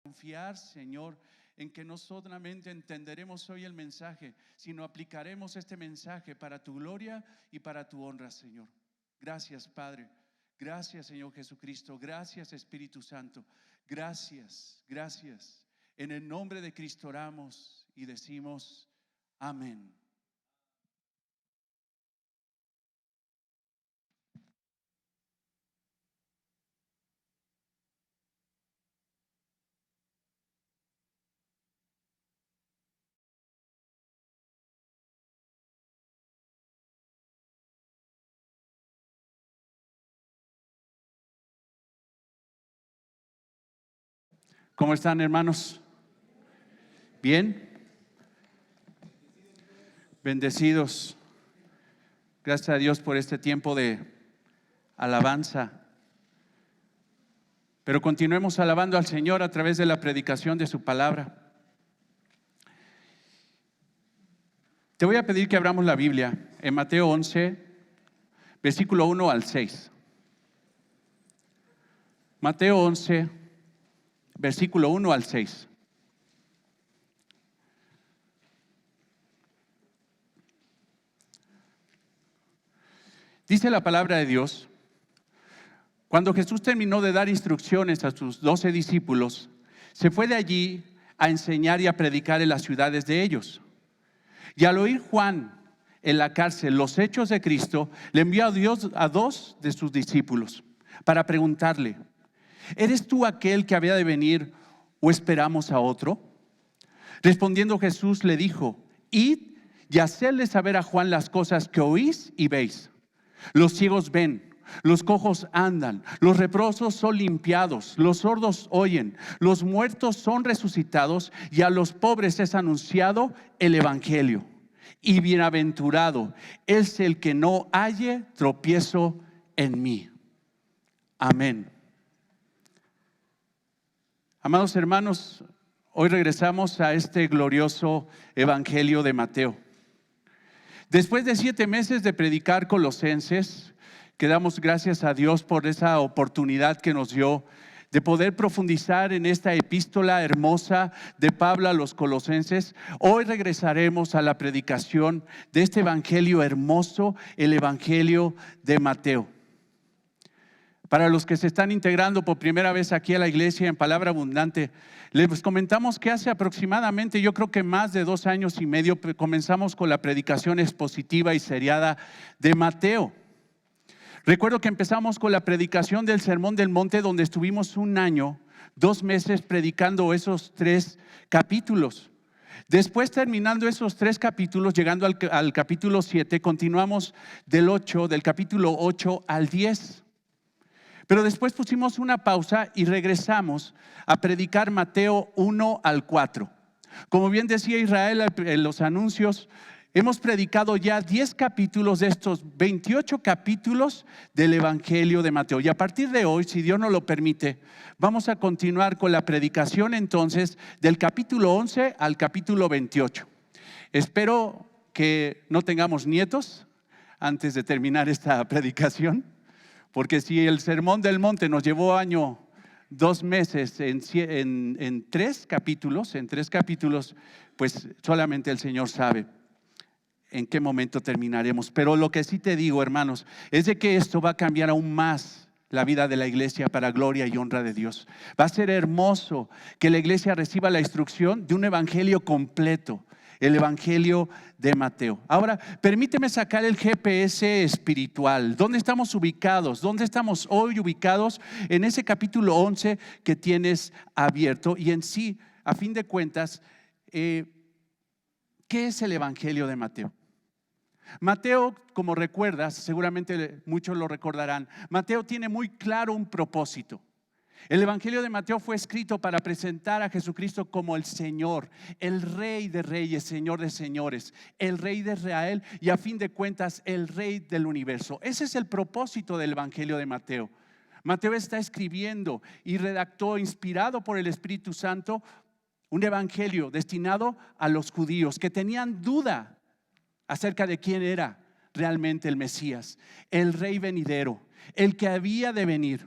Confiar, Señor, en que no solamente entenderemos hoy el mensaje, sino aplicaremos este mensaje para tu gloria y para tu honra, Señor. Gracias, Padre. Gracias, Señor Jesucristo. Gracias, Espíritu Santo. Gracias, gracias. En el nombre de Cristo oramos y decimos amén. ¿Cómo están, hermanos? ¿Bien? Bendecidos. Gracias a Dios por este tiempo de alabanza. Pero continuemos alabando al Señor a través de la predicación de su palabra. Te voy a pedir que abramos la Biblia en Mateo 11, versículo 1 al 6. Mateo 11, versículo 1 al 6. Dice la palabra de Dios: cuando Jesús terminó de dar instrucciones a sus 12 discípulos, se fue de allí a enseñar y a predicar en las ciudades de ellos. Y al oír Juan en la cárcel los hechos de Cristo, le envió a Dios a 2 de sus discípulos para preguntarle: ¿eres tú aquel que había de venir o esperamos a otro? Respondiendo Jesús le dijo: id y hacedle saber a Juan las cosas que oís y veis. Los ciegos ven, los cojos andan, los leprosos son limpiados, los sordos oyen, los muertos son resucitados y a los pobres es anunciado el evangelio. Y bienaventurado es el que no halle tropiezo en mí. Amén. Amados hermanos, hoy regresamos a este glorioso evangelio de Mateo. Después de 7 meses de predicar Colosenses, que damos gracias a Dios por esa oportunidad que nos dio de poder profundizar en esta epístola hermosa de Pablo a los Colosenses, hoy regresaremos a la predicación de este evangelio hermoso, el evangelio de Mateo. Para los que se están integrando por primera vez aquí a la iglesia en Palabra Abundante, les comentamos que hace aproximadamente, yo creo que más de 2 años y medio, comenzamos con la predicación expositiva y seriada de Mateo. Recuerdo que empezamos con la predicación del Sermón del Monte, donde estuvimos 1 año, 2 meses predicando esos 3 capítulos. Después, terminando esos 3 capítulos, llegando al capítulo 7, continuamos del capítulo 8 al 10. Pero después pusimos una pausa y regresamos a predicar Mateo 1 al 4. Como bien decía Israel en los anuncios, hemos predicado ya 10 capítulos de estos 28 capítulos del Evangelio de Mateo. Y a partir de hoy, si Dios nos lo permite, vamos a continuar con la predicación entonces del capítulo 11 al capítulo 28. Espero que no tengamos nietos antes de terminar esta predicación. Porque si el Sermón del Monte nos llevó 1 año, 2 meses en 3 capítulos, pues solamente el Señor sabe en qué momento terminaremos. Pero lo que sí te digo, hermanos, es de que esto va a cambiar aún más la vida de la iglesia para gloria y honra de Dios. Va a ser hermoso que la iglesia reciba la instrucción de un evangelio completo, el evangelio de Mateo. Ahora, permíteme sacar el GPS espiritual. ¿Dónde estamos ubicados? ¿Dónde estamos hoy ubicados? En ese capítulo 11 que tienes abierto. Y en sí, a fin de cuentas, ¿qué es el evangelio de Mateo? Mateo, como recuerdas, seguramente muchos lo recordarán, Mateo tiene muy claro un propósito. El evangelio de Mateo fue escrito para presentar a Jesucristo como el Señor, el Rey de Reyes, Señor de Señores, el Rey de Israel y a fin de cuentas el Rey del universo. Ese es el propósito del evangelio de Mateo. Mateo está escribiendo y redactó, inspirado por el Espíritu Santo, un evangelio destinado a los judíos que tenían duda acerca de quién era realmente el Mesías, el Rey venidero, el que había de venir.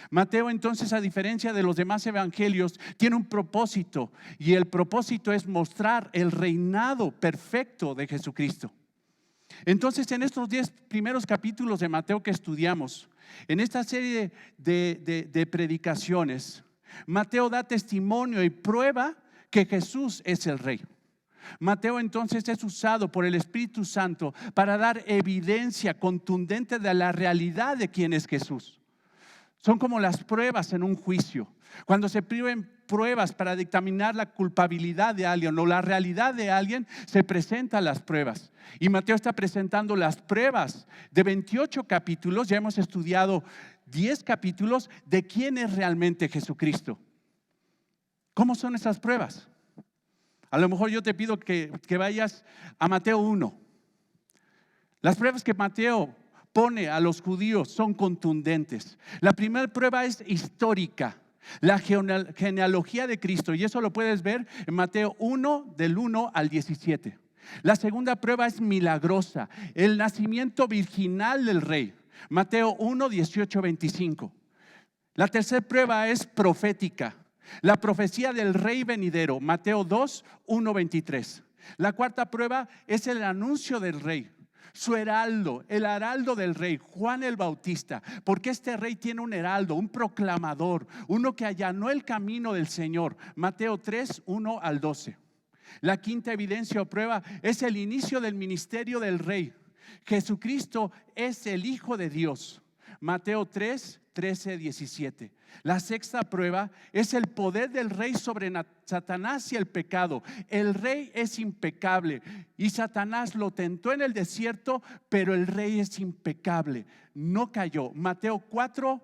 Mateo entonces, a diferencia de los demás evangelios, tiene un propósito, y el propósito es mostrar el reinado perfecto de Jesucristo. Entonces, en estos 10 primeros capítulos de Mateo que estudiamos, en esta serie de predicaciones, Mateo da testimonio y prueba que Jesús es el Rey. Mateo entonces es usado por el Espíritu Santo para dar evidencia contundente de la realidad de quién es Jesús. Son como las pruebas en un juicio. Cuando se piden pruebas para dictaminar la culpabilidad de alguien o la realidad de alguien, se presentan las pruebas. Y Mateo está presentando las pruebas de 28 capítulos. Ya hemos estudiado 10 capítulos de quién es realmente Jesucristo. ¿Cómo son esas pruebas? A lo mejor yo te pido que vayas a Mateo 1. Las pruebas que Mateo pone a los judíos son contundentes. La primera prueba es histórica, la genealogía de Cristo, y eso lo puedes ver en Mateo 1, del 1 al 17. La segunda prueba es milagrosa, el nacimiento virginal del Rey, Mateo 1, 18, 25. La tercera prueba es profética, la profecía del Rey venidero, Mateo 2, 1, 23. La cuarta prueba es el anuncio del Rey, su heraldo, el heraldo del Rey, Juan el Bautista, porque este Rey tiene un heraldo, un proclamador, uno que allanó el camino del Señor, Mateo 3, 1 al 12. La quinta evidencia o prueba es el inicio del ministerio del Rey. Jesucristo es el Hijo de Dios, Mateo 3, 13, 17. La sexta prueba es el poder del Rey sobre Satanás y el pecado. El Rey es impecable y Satanás lo tentó en el desierto, pero el Rey es impecable, no cayó. Mateo 4,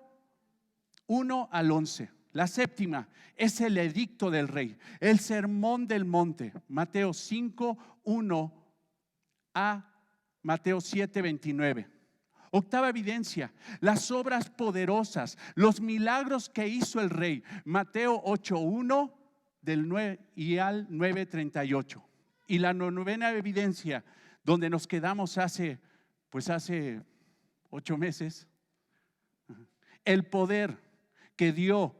1 al 11. La séptima es el edicto del Rey, el sermón del monte, Mateo 5, 1 a Mateo 7, 29. Octava evidencia, las obras poderosas, los milagros que hizo el Rey, Mateo 8:1 del 9 y al 9:38. Y la novena evidencia, donde nos quedamos hace 8 meses, el poder que dio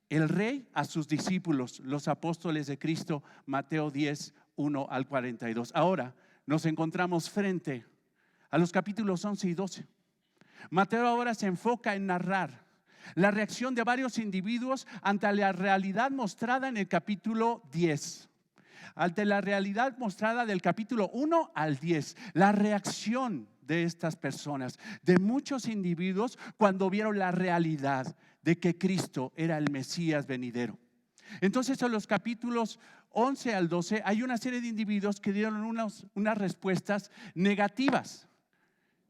el Rey a sus discípulos, los apóstoles de Cristo, Mateo 10, 1 al 42. Ahora nos encontramos frente a los capítulos 11 y 12. Mateo ahora se enfoca en narrar la reacción de varios individuos ante la realidad mostrada en el capítulo 10. Ante la realidad mostrada del capítulo 1 al 10, la reacción de estas personas, de muchos individuos, cuando vieron la realidad de que Cristo era el Mesías venidero. Entonces, en los capítulos 11 al 12 hay una serie de individuos que dieron unas respuestas negativas.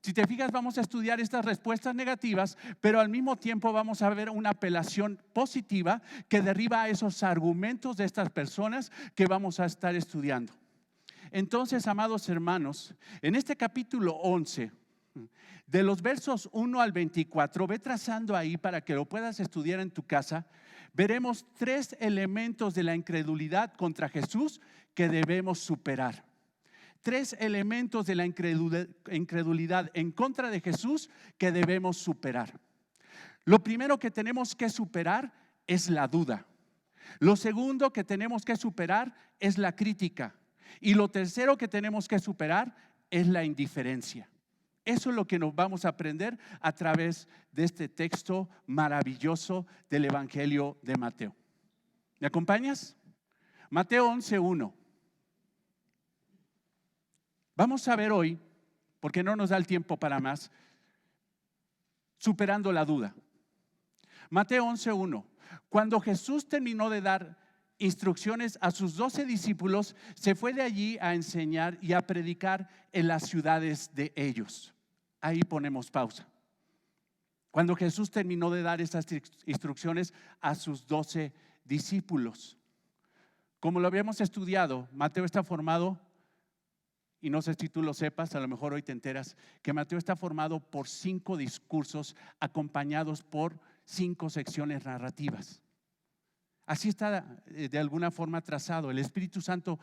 Si te fijas, vamos a estudiar estas respuestas negativas, pero al mismo tiempo vamos a ver una apelación positiva que derriba esos argumentos de estas personas que vamos a estar estudiando. Entonces, amados hermanos, en este capítulo 11, de los versos 1 al 24, ve trazando ahí para que lo puedas estudiar en tu casa. Veremos 3 elementos de la incredulidad contra Jesús que debemos superar. 3 elementos de la incredulidad en contra de Jesús que debemos superar. Lo primero que tenemos que superar es la duda. Lo segundo que tenemos que superar es la crítica. Y lo tercero que tenemos que superar es la indiferencia. Eso es lo que nos vamos a aprender a través de este texto maravilloso del Evangelio de Mateo. ¿Me acompañas? Mateo 11:1. Vamos a ver hoy, porque no nos da el tiempo para más, superando la duda. Mateo 11:1. Cuando Jesús terminó de dar instrucciones a sus 12 discípulos, se fue de allí a enseñar y a predicar en las ciudades de ellos. Ahí ponemos pausa. Cuando Jesús terminó de dar estas instrucciones a sus 12 discípulos. Como lo habíamos estudiado, Mateo está formado, y no sé si tú lo sepas, a lo mejor hoy te enteras, que Mateo está formado por 5 discursos acompañados por 5 secciones narrativas. Así está de alguna forma trazado. El Espíritu Santo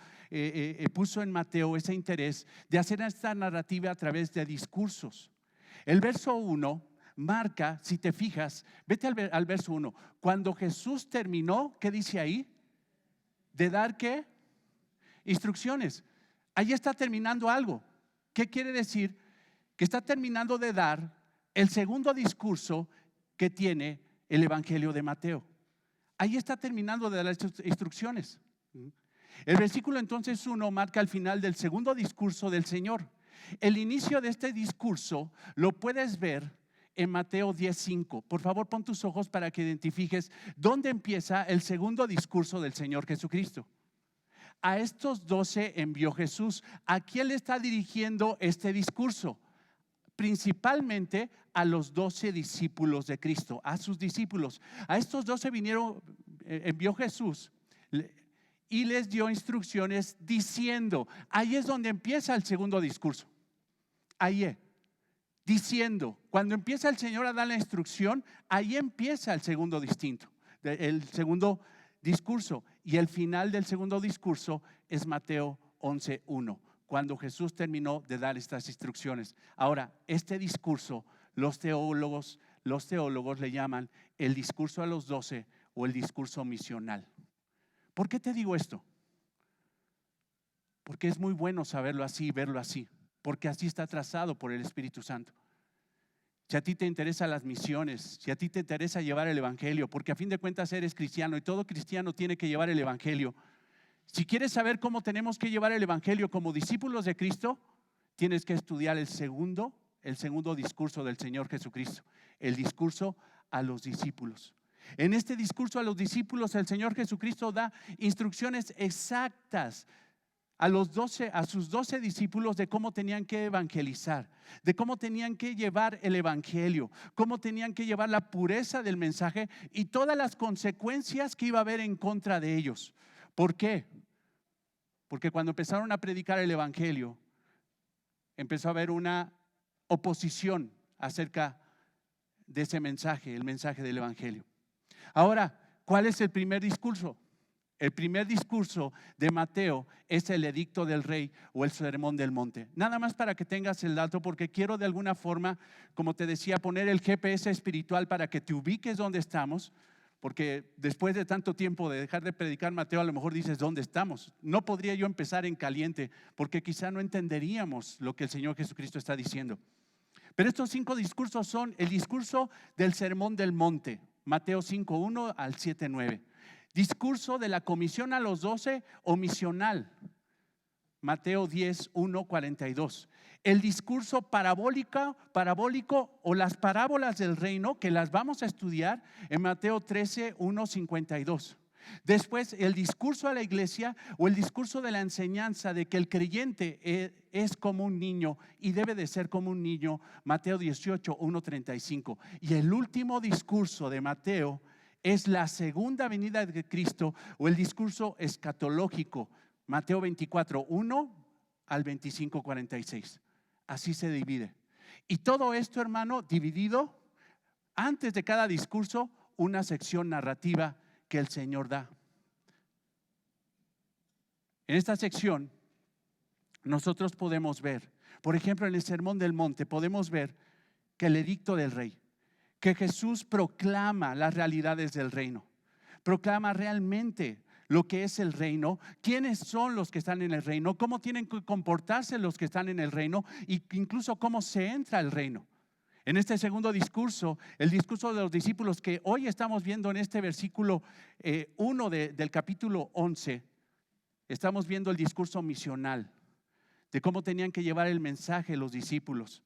puso en Mateo ese interés de hacer esta narrativa a través de discursos. El verso 1 marca, si te fijas, vete al verso 1. Cuando Jesús terminó, ¿qué dice ahí? De dar, ¿qué? Instrucciones. Ahí está terminando algo. ¿Qué quiere decir? Que está terminando de dar el segundo discurso que tiene el Evangelio de Mateo. Ahí está terminando de dar las instrucciones. El versículo entonces 1 marca el final del segundo discurso del Señor. El inicio de este discurso lo puedes ver en Mateo 10:5. Por favor, pon tus ojos para que identifiques dónde empieza el segundo discurso del Señor Jesucristo. A estos 12 envió Jesús. ¿A quién le está dirigiendo este discurso? Principalmente a los 12 discípulos de Cristo, a sus discípulos. A estos 12 envió Jesús y les dio instrucciones diciendo. Ahí es donde empieza el segundo discurso. Ahí diciendo. Cuando empieza el Señor a dar la instrucción, ahí empieza el segundo discurso. Y el final del segundo discurso es Mateo 11:1, cuando Jesús terminó de dar estas instrucciones. Ahora, este discurso, los teólogos le llaman el discurso a los 12 o el discurso misional. ¿Por qué te digo esto? Porque es muy bueno saberlo así y verlo así, porque así está trazado por el Espíritu Santo. Si a ti te interesan las misiones, si a ti te interesa llevar el Evangelio, porque a fin de cuentas eres cristiano y todo cristiano tiene que llevar el Evangelio. Si quieres saber cómo tenemos que llevar el Evangelio como discípulos de Cristo, tienes que estudiar el segundo discurso del Señor Jesucristo, el discurso a los discípulos. En este discurso a los discípulos, el Señor Jesucristo da instrucciones exactas a sus 12 discípulos de cómo tenían que evangelizar, de cómo tenían que llevar el Evangelio, cómo tenían que llevar la pureza del mensaje y todas las consecuencias que iba a haber en contra de ellos. ¿Por qué? Porque cuando empezaron a predicar el Evangelio, empezó a haber una oposición acerca de ese mensaje, el mensaje del Evangelio. Ahora, ¿cuál es el primer discurso? El primer discurso de Mateo es el edicto del rey o el sermón del monte. Nada más para que tengas el dato, porque quiero de alguna forma, como te decía, poner el GPS espiritual para que te ubiques donde estamos, porque después de tanto tiempo de dejar de predicar Mateo, a lo mejor dices, ¿dónde estamos? No podría yo empezar en caliente, porque quizá no entenderíamos lo que el Señor Jesucristo está diciendo. Pero estos 5 discursos son el discurso del sermón del monte, Mateo 5:1 al 7:9. Discurso de la comisión a los 12 o misional, Mateo 10:1-42. El discurso parabólico o las parábolas del reino, que las vamos a estudiar en Mateo 13:1-52. Después el discurso a la iglesia o el discurso de la enseñanza de que el creyente es como un niño y debe de ser como un niño, Mateo 18:1-35. Y el último discurso de Mateo es la segunda venida de Cristo o el discurso escatológico, Mateo 24:1 al 25:46. Así se divide. Y todo esto, hermano, dividido antes de cada discurso, una sección narrativa que el Señor da. En esta sección nosotros podemos ver, por ejemplo, en el Sermón del Monte podemos ver que el edicto del rey, que Jesús proclama las realidades del reino, proclama realmente lo que es el reino, quiénes son los que están en el reino, cómo tienen que comportarse los que están en el reino e incluso cómo se entra al reino. En este segundo discurso, el discurso de los discípulos que hoy estamos viendo en este versículo 1 del capítulo 11, estamos viendo el discurso misional, de cómo tenían que llevar el mensaje los discípulos,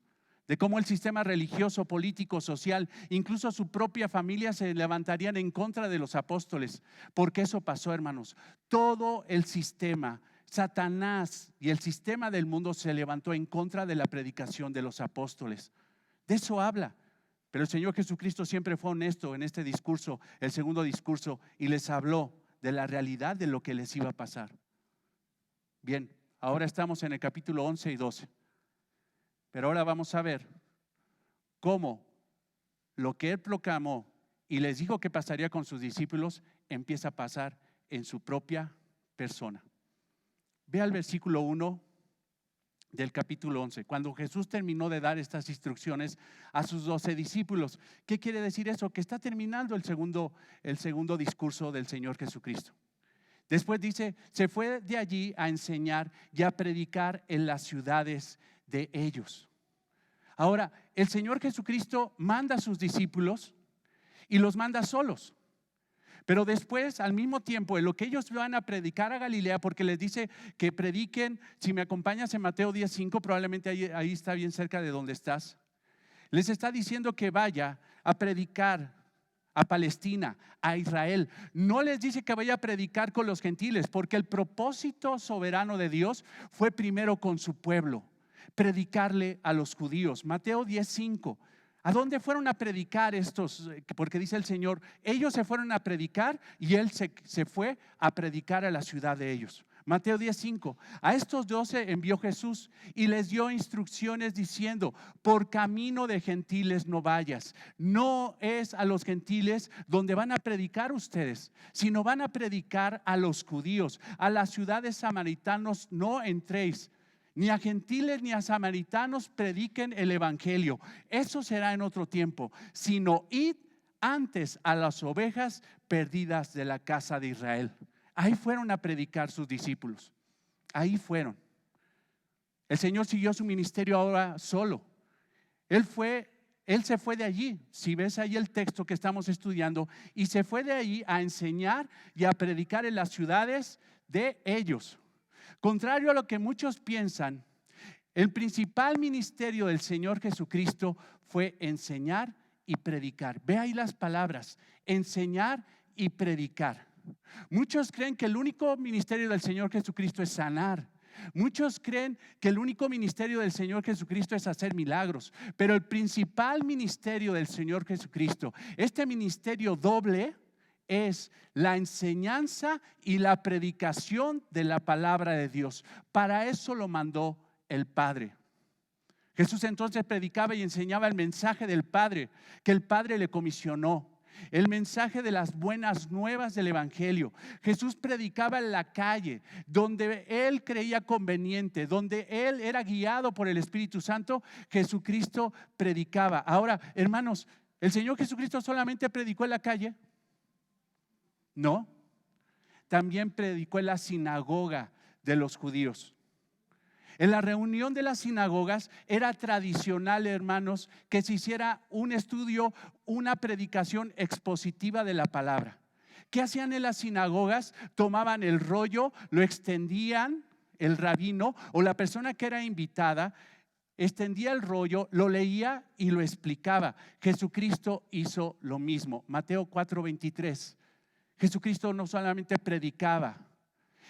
de cómo el sistema religioso, político, social, incluso su propia familia se levantarían en contra de los apóstoles. Porque eso pasó, hermanos. Todo el sistema, Satanás y el sistema del mundo se levantó en contra de la predicación de los apóstoles. De eso habla. Pero el Señor Jesucristo siempre fue honesto en este discurso, el segundo discurso, y les habló de la realidad de lo que les iba a pasar. Bien, ahora estamos en el capítulo 11 y 12. Pero ahora vamos a ver cómo lo que Él proclamó y les dijo que pasaría con sus discípulos empieza a pasar en su propia persona. Ve al versículo 1 del capítulo 11, cuando Jesús terminó de dar estas instrucciones a sus 12 discípulos. ¿Qué quiere decir eso? Que está terminando el segundo discurso del Señor Jesucristo. Después dice, se fue de allí a enseñar y a predicar en las ciudades de ellos. Ahora, el Señor Jesucristo manda a sus discípulos y los manda solos. Pero después, al mismo tiempo, en lo que ellos van a predicar a Galilea, porque les dice que prediquen, si me acompañas en Mateo 10:5, probablemente ahí está bien cerca de donde estás. Les está diciendo que vaya a predicar a Palestina, a Israel. No les dice que vaya a predicar con los gentiles, porque el propósito soberano de Dios fue primero con su pueblo, predicarle a los judíos. Mateo 10:5. ¿A dónde fueron a predicar estos? Porque dice el Señor, ellos se fueron a predicar y Él se fue a predicar a la ciudad de ellos. Mateo 10:5. A estos 12 envió Jesús y les dio instrucciones diciendo, por camino de gentiles no vayas. No es a los gentiles donde van a predicar ustedes, sino van a predicar a los judíos. A las ciudades samaritanos no entréis. Ni a gentiles ni a samaritanos prediquen el evangelio. Eso será en otro tiempo. Sino id antes a las ovejas perdidas de la casa de Israel. Ahí fueron a predicar sus discípulos. Ahí fueron. El Señor siguió su ministerio ahora solo. Él se fue de allí. Si ves ahí el texto que estamos estudiando, y se fue de allí a enseñar y a predicar en las ciudades de ellos. Contrario a lo que muchos piensan, el principal ministerio del Señor Jesucristo fue enseñar y predicar. Ve ahí las palabras, enseñar y predicar. Muchos creen que el único ministerio del Señor Jesucristo es sanar. Muchos creen que el único ministerio del Señor Jesucristo es hacer milagros. Pero el principal ministerio del Señor Jesucristo, este ministerio doble, es la enseñanza y la predicación de la palabra de Dios. Para eso lo mandó el Padre. Jesús entonces predicaba y enseñaba el mensaje del Padre, que el Padre le comisionó. El mensaje de las buenas nuevas del evangelio. Jesús predicaba en la calle, donde Él creía conveniente, donde Él era guiado por el Espíritu Santo. Jesucristo predicaba. Ahora, hermanos, ¿el Señor Jesucristo solamente predicó en la calle? No, también predicó en la sinagoga de los judíos. En la reunión de las sinagogas era tradicional, hermanos, que se hiciera un estudio, una predicación expositiva de la palabra. ¿Qué hacían en las sinagogas? Tomaban el rollo, lo extendían, el rabino o la persona que era invitada extendía el rollo, lo leía y lo explicaba. Jesucristo hizo lo mismo. Mateo 4:23. Jesucristo no solamente predicaba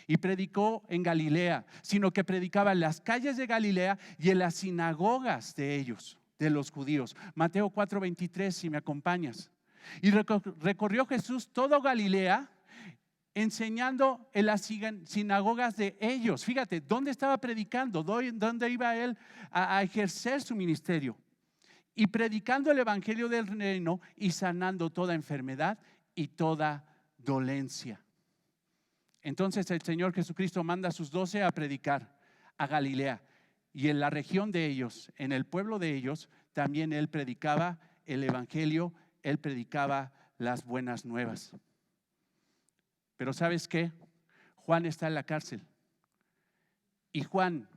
y predicó en Galilea, sino que predicaba en las calles de Galilea y en las sinagogas de ellos, de los judíos. Mateo 4:23, si me acompañas. Y recorrió Jesús todo Galilea, enseñando en las sinagogas de ellos. Fíjate, ¿dónde estaba predicando? ¿Dónde iba él a ejercer su ministerio? Y predicando el evangelio del reino y sanando toda enfermedad y toda dolencia. Entonces el Señor Jesucristo manda a sus 12 a predicar a Galilea, y en la región de ellos, en el pueblo de ellos, también Él predicaba el evangelio, Él predicaba las buenas nuevas. Pero ¿sabes qué? Juan está en la cárcel, y Juan,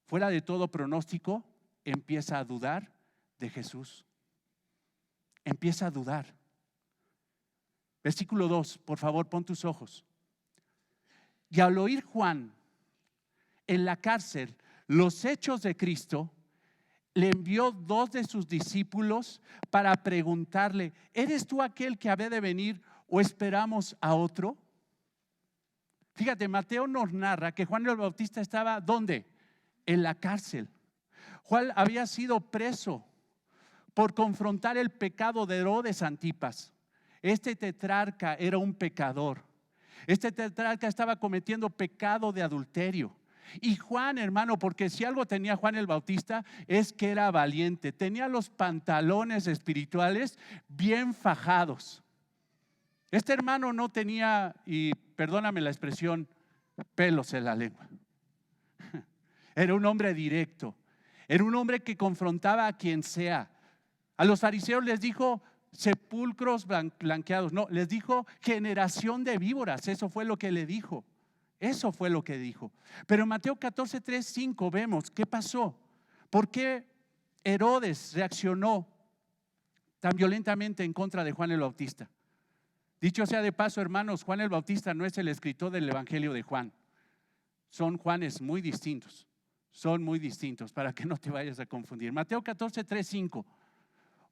fuera de todo pronóstico, empieza a dudar de Jesús. Empieza a dudar. Versículo 2, por favor, pon tus ojos. Y al oír Juan en la cárcel los hechos de Cristo, le envió 2 de sus discípulos para preguntarle: ¿eres tú aquel que había de venir o esperamos a otro? Fíjate, Mateo nos narra que Juan el Bautista estaba ¿dónde? En la cárcel. Juan había sido preso por confrontar el pecado de Herodes Antipas. Este tetrarca era un pecador. Este tetrarca estaba cometiendo pecado de adulterio. Y Juan, hermano, porque si algo tenía Juan el Bautista es que era valiente. Tenía los pantalones espirituales bien fajados. Este hermano no tenía, y perdóname la expresión, pelos en la lengua. Era un hombre directo. Era un hombre que confrontaba a quien sea. A los fariseos les dijo sepulcros blanqueados. No, les dijo generación de víboras. Eso fue lo que le dijo. Eso fue lo que dijo. Pero en Mateo 14, 3, 5 vemos qué pasó. ¿Por qué Herodes reaccionó tan violentamente en contra de Juan el Bautista? Dicho sea de paso, hermanos, Juan el Bautista no es el escritor del Evangelio de Juan. Son Juanes muy distintos. Son muy distintos, para que no te vayas a confundir. Mateo 14, 3, 5.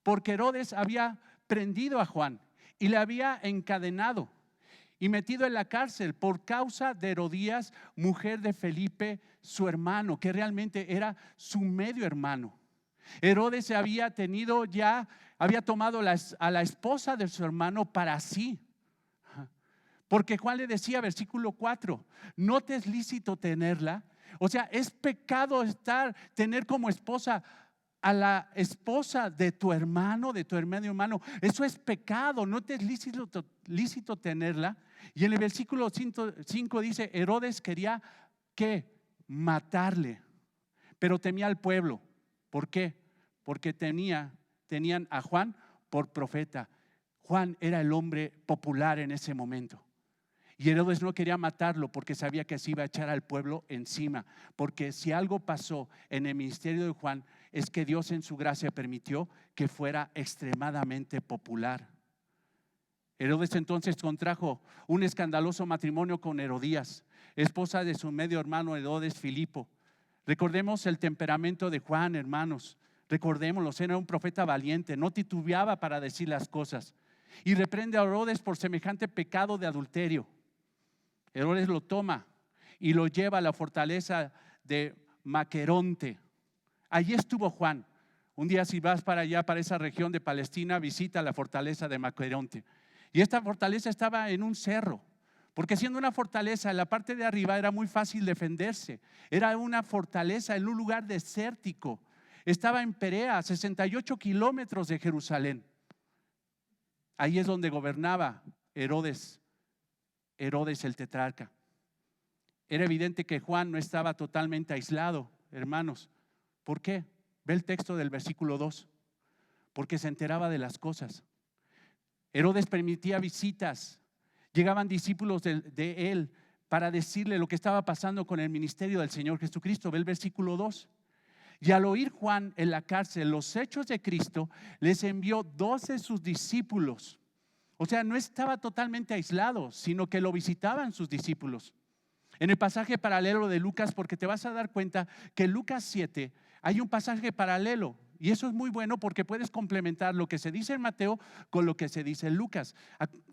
Porque Herodes había prendido a Juan y le había encadenado y metido en la cárcel por causa de Herodías, mujer de Felipe, su hermano, que realmente era su medio hermano. Herodes había tomado a la esposa de su hermano para sí. Porque Juan le decía, versículo 4, no te es lícito tenerla. O sea, es pecado tener como esposa a la esposa de tu hermano, de tu medio hermano. Eso es pecado, no te es lícito tenerla. Y en el versículo 5 dice, Herodes quería ¿qué? Matarle, pero temía al pueblo. ¿Por qué? Porque tenían a Juan por profeta. Juan era el hombre popular en ese momento. Y Herodes no quería matarlo porque sabía que se iba a echar al pueblo encima. Porque si algo pasó en el ministerio de Juan, es que Dios en su gracia permitió que fuera extremadamente popular. Herodes entonces contrajo un escandaloso matrimonio con Herodías, esposa de su medio hermano Herodes Filipo. Recordemos el temperamento de Juan, hermanos. Recordémoslo, era un profeta valiente, no titubeaba para decir las cosas. Y reprende a Herodes por semejante pecado de adulterio. Herodes lo toma y lo lleva a la fortaleza de Maqueronte. Allí estuvo Juan. Un día, si vas para allá, para esa región de Palestina, visita la fortaleza de Maqueronte. Y esta fortaleza estaba en un cerro, porque siendo una fortaleza, en la parte de arriba era muy fácil defenderse. Era una fortaleza en un lugar desértico. Estaba en Perea, a 68 kilómetros de Jerusalén. Ahí es donde gobernaba Herodes el tetrarca. Era evidente que Juan no estaba totalmente aislado, hermanos. ¿Por qué? Ve el texto del versículo 2. Porque se enteraba de las cosas. Herodes permitía visitas. Llegaban discípulos de él para decirle lo que estaba pasando con el ministerio del Señor Jesucristo. Ve el versículo 2. Y al oír Juan en la cárcel los hechos de Cristo, les envió 12 de sus discípulos. O sea, no estaba totalmente aislado, sino que lo visitaban sus discípulos. En el pasaje paralelo de Lucas, porque te vas a dar cuenta que en Lucas 7 hay un pasaje paralelo. Y eso es muy bueno porque puedes complementar lo que se dice en Mateo con lo que se dice en Lucas.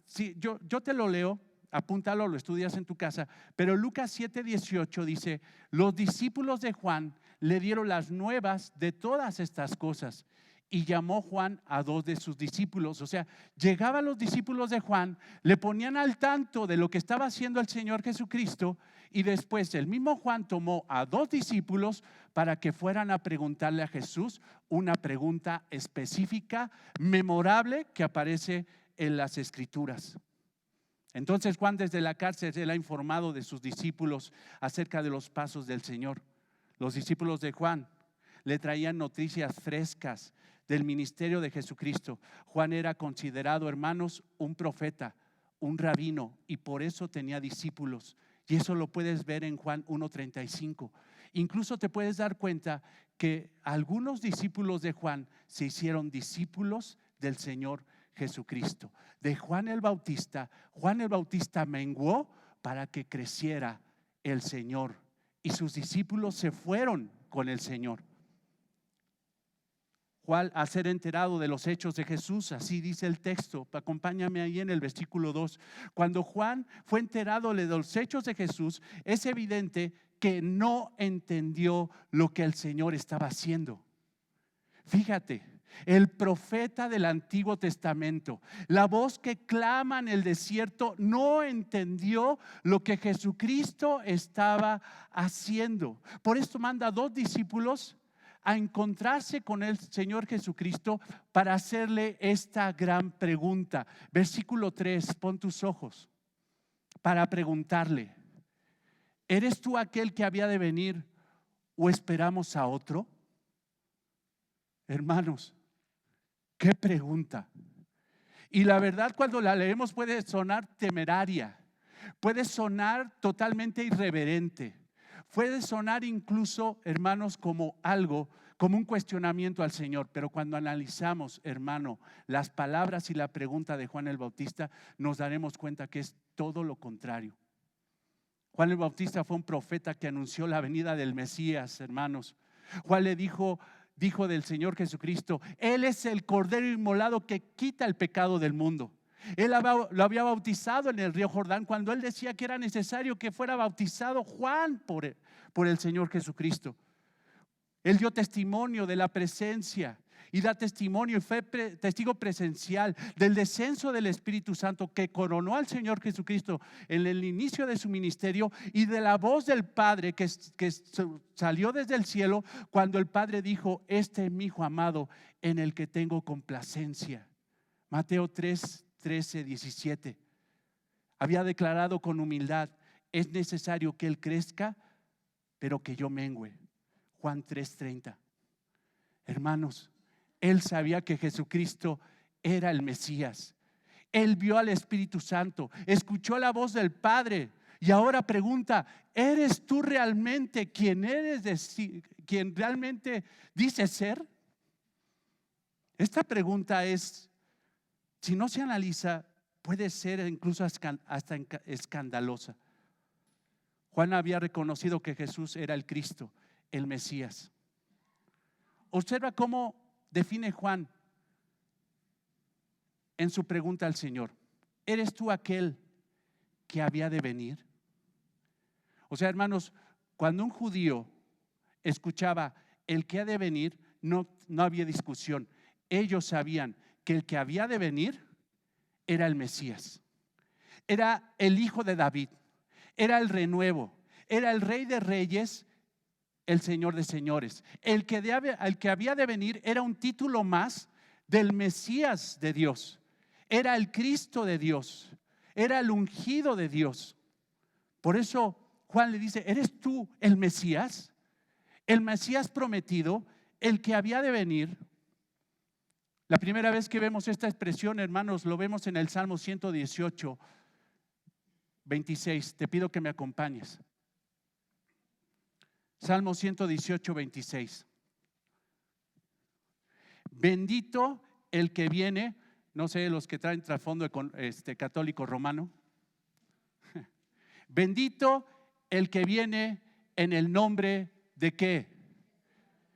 Si yo te lo leo, apúntalo, lo estudias en tu casa. Pero Lucas 7:18 dice, los discípulos de Juan le dieron las nuevas de todas estas cosas. Y llamó Juan a 2 de sus discípulos. O sea, llegaban los discípulos de Juan, le ponían al tanto de lo que estaba haciendo el Señor Jesucristo. Y después el mismo Juan tomó a 2 discípulos para que fueran a preguntarle a Jesús una pregunta específica, memorable, que aparece en las Escrituras. Entonces Juan desde la cárcel él ha informado de sus discípulos acerca de los pasos del Señor. Los discípulos de Juan le traían noticias frescas del ministerio de Jesucristo. Juan era considerado, hermanos, un profeta, un rabino, y por eso tenía discípulos. Y eso lo puedes ver en Juan 1:35. Incluso te puedes dar cuenta que algunos discípulos de Juan se hicieron discípulos del Señor Jesucristo. De Juan el Bautista menguó para que creciera el Señor. Y sus discípulos se fueron con el Señor. Juan, a ser enterado de los hechos de Jesús, así dice el texto, acompáñame ahí en el versículo 2. Cuando Juan fue enterado de los hechos de Jesús, es evidente que no entendió lo que el Señor estaba haciendo. Fíjate, el profeta del Antiguo Testamento, la voz que clama en el desierto, no entendió lo que Jesucristo estaba haciendo. Por esto manda a 2 discípulos a encontrarse con el Señor Jesucristo para hacerle esta gran pregunta. Versículo 3, pon tus ojos, para preguntarle, ¿eres tú aquel que había de venir o esperamos a otro? Hermanos, qué pregunta. Y la verdad, cuando la leemos puede sonar temeraria, puede sonar totalmente irreverente, puede sonar incluso, hermanos, como algo, como un cuestionamiento al Señor. Pero cuando analizamos, hermano, las palabras y la pregunta de Juan el Bautista, nos daremos cuenta que es todo lo contrario. Juan el Bautista fue un profeta que anunció la venida del Mesías, hermanos. Juan le dijo del Señor Jesucristo: Él es el Cordero inmolado que quita el pecado del mundo. Él lo había bautizado en el río Jordán cuando él decía que era necesario que fuera bautizado Juan por el Señor Jesucristo. Él dio testimonio de la presencia y da testimonio y fue testigo presencial del descenso del Espíritu Santo que coronó al Señor Jesucristo en el inicio de su ministerio, y de la voz del Padre que salió desde el cielo cuando el Padre dijo: este es mi Hijo amado en el que tengo complacencia. Mateo 3, 13, 17. Había declarado con humildad: es necesario que Él crezca, pero que yo mengüe. Juan 3:30. Hermanos, él sabía que Jesucristo era el Mesías. Él vio al Espíritu Santo, escuchó la voz del Padre y ahora pregunta: ¿eres tú realmente quien quien realmente dices ser? Esta pregunta es, si no se analiza, puede ser incluso hasta escandalosa. Juan había reconocido que Jesús era el Cristo, el Mesías. Observa cómo define Juan en su pregunta al Señor: ¿eres tú aquel que había de venir? O sea, hermanos, cuando un judío escuchaba el que ha de venir, no había discusión. Ellos sabían que el que había de venir era el Mesías, era el Hijo de David, era el renuevo, era el Rey de Reyes, el Señor de señores. El que había de venir era un título más del Mesías de Dios. Era el Cristo de Dios, era el ungido de Dios. Por eso Juan le dice: ¿eres tú el Mesías? El Mesías prometido, el que había de venir. La primera vez que vemos esta expresión, hermanos, lo vemos en el Salmo 118, 26. Te pido que me acompañes. Salmo 118, 26. Bendito el que viene, no sé, los que traen trasfondo católico romano. Bendito el que viene en el nombre de ¿qué?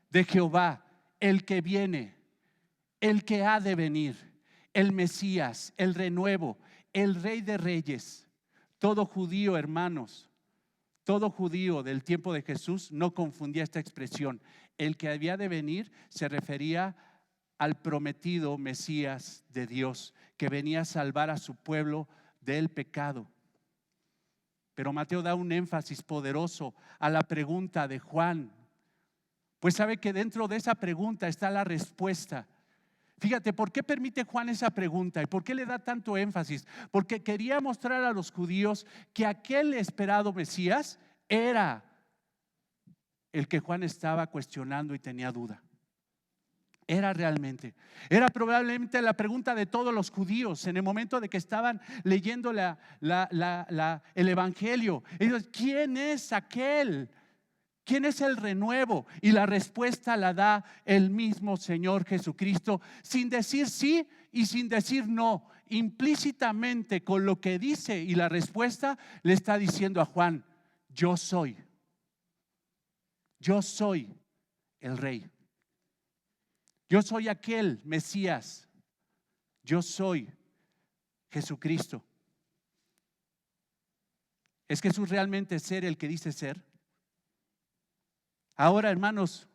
De Jehová, el que viene, el que ha de venir, el Mesías, el renuevo, el Rey de Reyes. Todo judío, hermanos, todo judío del tiempo de Jesús no confundía esta expresión. El que había de venir se refería al prometido Mesías de Dios, que venía a salvar a su pueblo del pecado. Pero Mateo da un énfasis poderoso a la pregunta de Juan, pues sabe que dentro de esa pregunta está la respuesta. Fíjate, ¿por qué permite Juan esa pregunta y por qué le da tanto énfasis? Porque quería mostrar a los judíos que aquel esperado Mesías era el que Juan estaba cuestionando y tenía duda. Era probablemente la pregunta de todos los judíos en el momento de que estaban leyendo el Evangelio. Ellos: ¿quién es aquel? ¿Quién es el renuevo? Y la respuesta la da el mismo Señor Jesucristo, sin decir sí y sin decir no. Implícitamente, con lo que dice y la respuesta, le está diciendo a Juan: yo soy el Rey. Yo soy aquel Mesías. Yo soy Jesucristo. ¿Es Jesús realmente ser el que dice ser? Ahora, hermanos,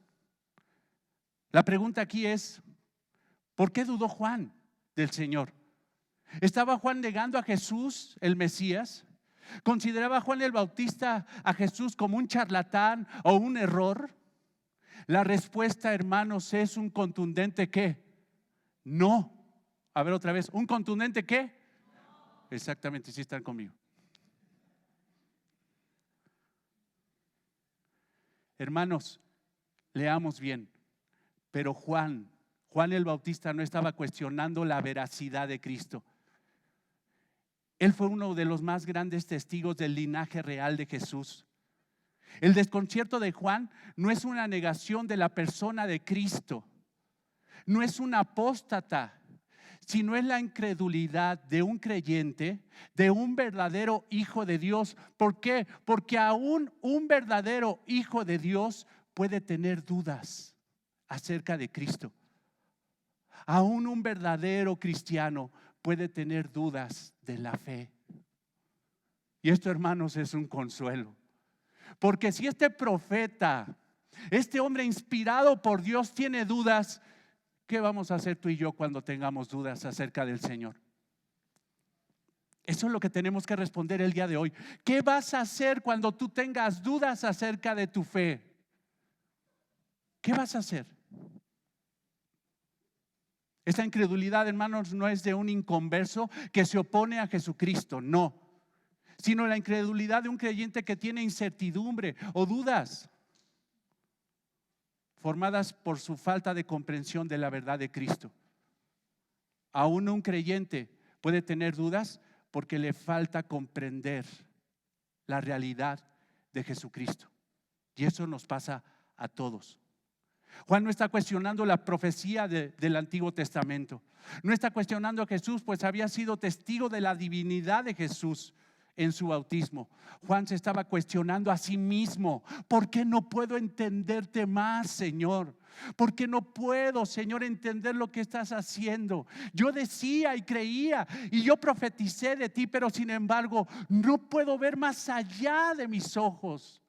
la pregunta aquí es: ¿por qué dudó Juan del Señor? ¿Estaba Juan negando a Jesús, el Mesías? ¿Consideraba Juan el Bautista a Jesús como un charlatán o un error? La respuesta, hermanos, es un contundente ¿qué? No. A ver otra vez, ¿un contundente qué? No. Exactamente, sí están conmigo. Hermanos, leamos bien. Pero Juan el Bautista no estaba cuestionando la veracidad de Cristo. Él fue uno de los más grandes testigos del linaje real de Jesús. El desconcierto de Juan no es una negación de la persona de Cristo, no es un apóstata, sino es la incredulidad de un creyente, de un verdadero hijo de Dios. ¿Por qué? Porque aún un verdadero hijo de Dios puede tener dudas acerca de Cristo. Aún un verdadero cristiano puede tener dudas de la fe. Y esto, hermanos, es un consuelo. Porque si este profeta, este hombre inspirado por Dios tiene dudas, ¿qué vamos a hacer tú y yo cuando tengamos dudas acerca del Señor? Eso es lo que tenemos que responder el día de hoy. ¿Qué vas a hacer cuando tú tengas dudas acerca de tu fe? ¿Qué vas a hacer? Esa incredulidad, hermanos, no es de un inconverso que se opone a Jesucristo, no, sino la incredulidad de un creyente que tiene incertidumbre o dudas formadas por su falta de comprensión de la verdad de Cristo. Aún un creyente puede tener dudas porque le falta comprender la realidad de Jesucristo. Y eso nos pasa a todos. Juan no está cuestionando la profecía del Antiguo Testamento. No está cuestionando a Jesús, pues había sido testigo de la divinidad de Jesús en su bautismo. Juan se estaba cuestionando a sí mismo. ¿Por qué no puedo entenderte más, Señor? ¿Por qué no puedo, Señor, entender lo que estás haciendo? Yo decía y creía y yo profeticé de ti, pero sin embargo no puedo ver más allá de mis ojos.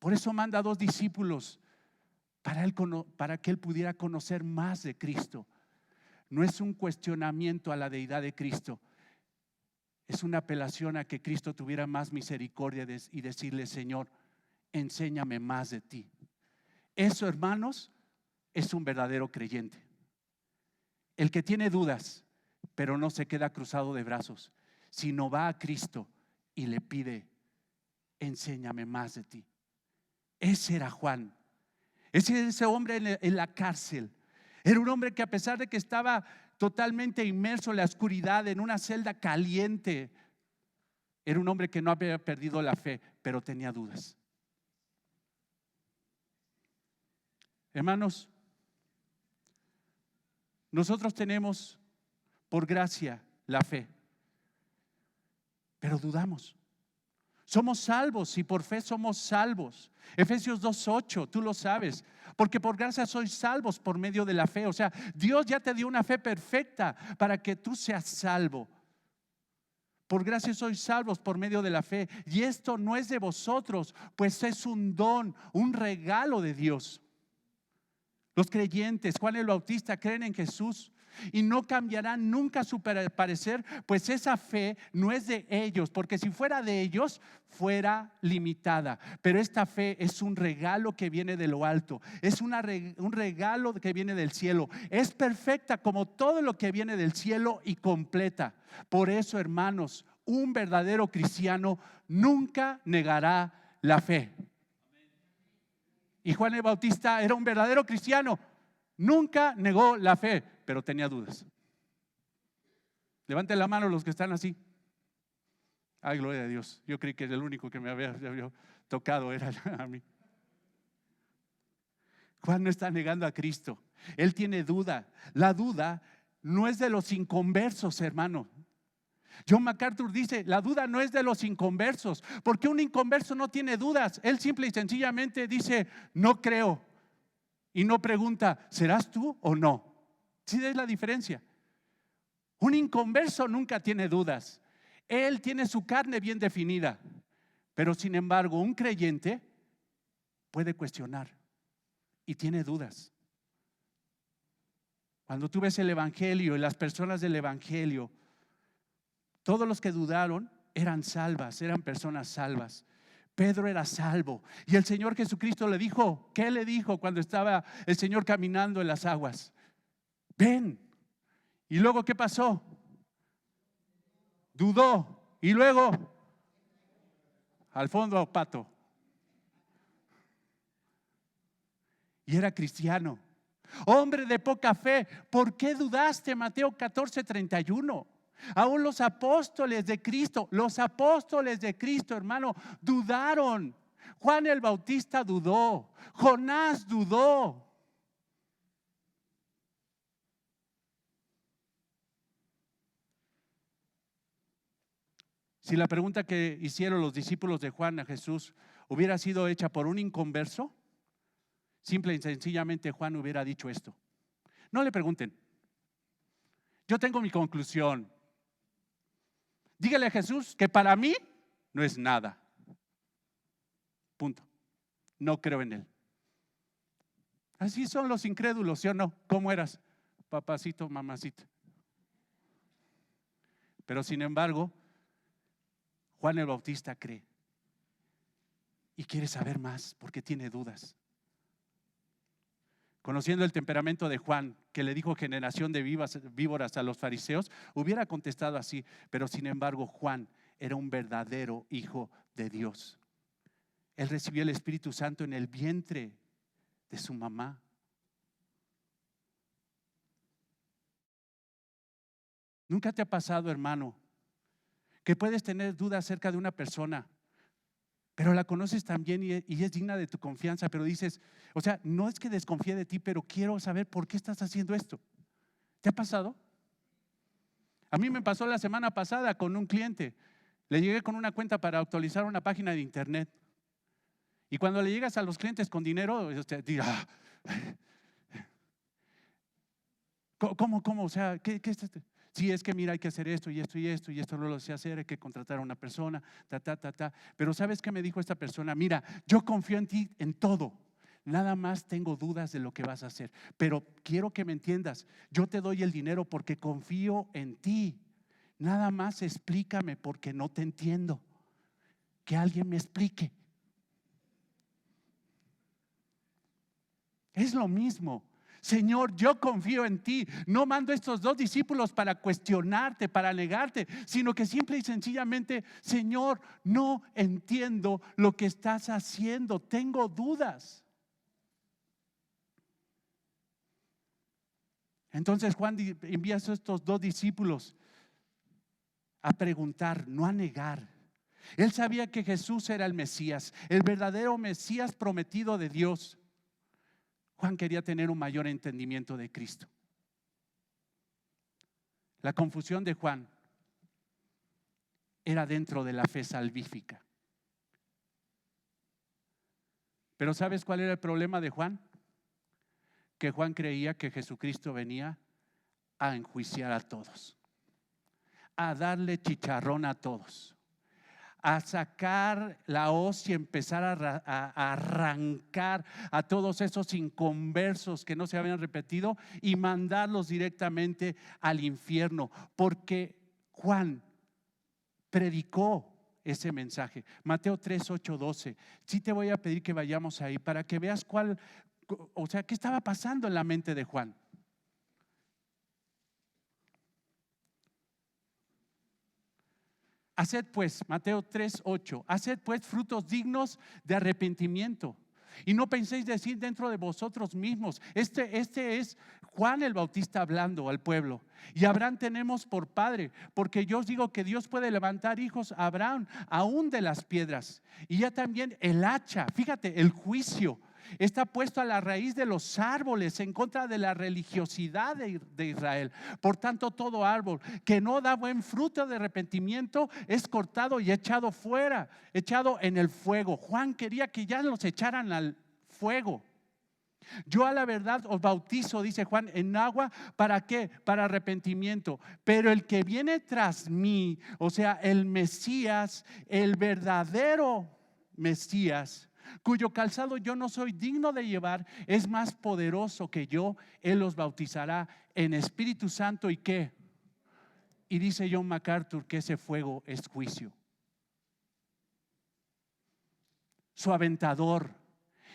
Por eso manda a 2 discípulos para que él pudiera conocer más de Cristo. No es un cuestionamiento a la deidad de Cristo, es una apelación a que Cristo tuviera más misericordia y decirle: Señor, enséñame más de ti. Eso, hermanos, es un verdadero creyente. El que tiene dudas, pero no se queda cruzado de brazos, sino va a Cristo y le pide: enséñame más de ti. Ese era Juan. Ese hombre en la cárcel era un hombre que, a pesar de que estaba totalmente inmerso en la oscuridad, en una celda caliente, era un hombre que no había perdido la fe, pero tenía dudas. Hermanos, nosotros tenemos por gracia la fe, pero dudamos. Somos salvos y por fe somos salvos. Efesios 2:8, tú lo sabes. Porque por gracia sois salvos por medio de la fe. O sea, Dios ya te dio una fe perfecta para que tú seas salvo. Por gracia sois salvos por medio de la fe. Y esto no es de vosotros, pues es un don, un regalo de Dios. Los creyentes, Juan el Bautista, creen en Jesús y no cambiarán nunca su parecer, pues esa fe no es de ellos, porque si fuera de ellos fuera limitada. Pero esta fe es un regalo que viene de lo alto, es un regalo que viene del cielo. Es perfecta como todo lo que viene del cielo y completa. Por eso, hermanos, un verdadero cristiano nunca negará la fe. Y Juan el Bautista era un verdadero cristiano. Nunca negó la fe, pero tenía dudas. Levanten la mano los que están así. Ay, gloria a Dios. Yo creí que el único que me había tocado era a mí. Juan no está negando a Cristo. Él tiene duda. La duda no es de los inconversos, hermano. John MacArthur dice: la duda no es de los inconversos, porque un inconverso no tiene dudas. Él simple y sencillamente dice: no creo, y no pregunta: ¿serás tú o no? ¿Sí es la diferencia? Un inconverso nunca tiene dudas. Él tiene su carne bien definida. Pero sin embargo, un creyente puede cuestionar y tiene dudas. Cuando tú ves el Evangelio y las personas del Evangelio, todos los que dudaron eran salvas, eran personas salvas. Pedro era salvo y el Señor Jesucristo le dijo: ¿qué le dijo cuando estaba el Señor caminando en las aguas? Ven. Y luego, ¿qué pasó? Dudó. Y luego, al fondo, pato. y era cristiano. Hombre de poca fe, ¿por qué dudaste? Mateo 14:31. Aún los apóstoles de Cristo, hermano, dudaron. Juan el Bautista dudó, Jonás dudó. Si la pregunta que hicieron los discípulos de Juan a Jesús hubiera sido hecha por un inconverso, simple y sencillamente Juan hubiera dicho esto. No le pregunten. Yo tengo mi conclusión. Dígale a Jesús que para mí no es nada. Punto. No creo en él. Así son los incrédulos, ¿sí o no? ¿Cómo eras? Papacito, mamacita. Pero sin embargo, Juan el Bautista cree y quiere saber más porque tiene dudas. Conociendo el temperamento de Juan, que le dijo generación de víboras a los fariseos, hubiera contestado así, pero sin embargo Juan era un verdadero hijo de Dios. Él recibió el Espíritu Santo en el vientre de su mamá. ¿Nunca te ha pasado, hermano, que puedes tener dudas acerca de una persona, pero la conoces también y es digna de tu confianza, pero dices, o sea, no es que desconfíe de ti, pero quiero saber por qué estás haciendo esto? ¿Te ha pasado? A mí me pasó la semana pasada con un cliente. Le llegué con una cuenta para actualizar una página de internet. Y cuando le llegas a los clientes con dinero, dirá, ¿cómo? O sea, ¿qué es esto? Sí, es que mira, hay que hacer esto y esto y esto y esto no lo sé hacer, hay que contratar a una persona, Pero ¿sabes qué me dijo esta persona? Mira, yo confío en ti en todo. Nada más tengo dudas de lo que vas a hacer. Pero quiero que me entiendas, yo te doy el dinero porque confío en ti. Nada más explícame porque no te entiendo. Que alguien me explique. Es lo mismo. Señor, yo confío en ti. No mando estos 2 discípulos para cuestionarte, para negarte, sino que simple y sencillamente, Señor, no entiendo lo que estás haciendo. Tengo dudas. Entonces Juan envía a estos 2 discípulos a preguntar, no a negar. Él sabía que Jesús era el Mesías, el verdadero Mesías prometido de Dios. Juan quería tener un mayor entendimiento de Cristo. La confusión de Juan era dentro de la fe salvífica. Pero ¿sabes cuál era el problema de Juan? Que Juan creía que Jesucristo venía a enjuiciar a todos, a darle chicharrón a todos, a sacar la hoz y empezar a arrancar a todos esos inconversos que no se habían repetido y mandarlos directamente al infierno, porque Juan predicó ese mensaje. Mateo 3, 8, 12. Sí te voy a pedir que vayamos ahí para que veas qué estaba pasando en la mente de Juan. Haced pues, Mateo 3, 8, haced pues frutos dignos de arrepentimiento. Y no penséis decir dentro de vosotros mismos, este es Juan el Bautista hablando al pueblo. Y Abraham tenemos por padre, porque yo os digo que Dios puede levantar hijos a Abraham aún de las piedras. Y ya también el hacha, fíjate, el juicio está puesto a la raíz de los árboles en contra de la religiosidad de Israel. Por tanto, todo árbol que no da buen fruto de arrepentimiento es cortado y echado fuera, echado en el fuego. Juan quería que ya los echaran al fuego. Yo a la verdad os bautizo, dice Juan, en agua. ¿Para qué? Para arrepentimiento. Pero el que viene tras mí, o sea, el Mesías, el verdadero Mesías, cuyo calzado yo no soy digno de llevar, es más poderoso que yo. Él los bautizará en Espíritu Santo y ¿qué? Y dice John MacArthur que ese fuego es juicio. Su aventador,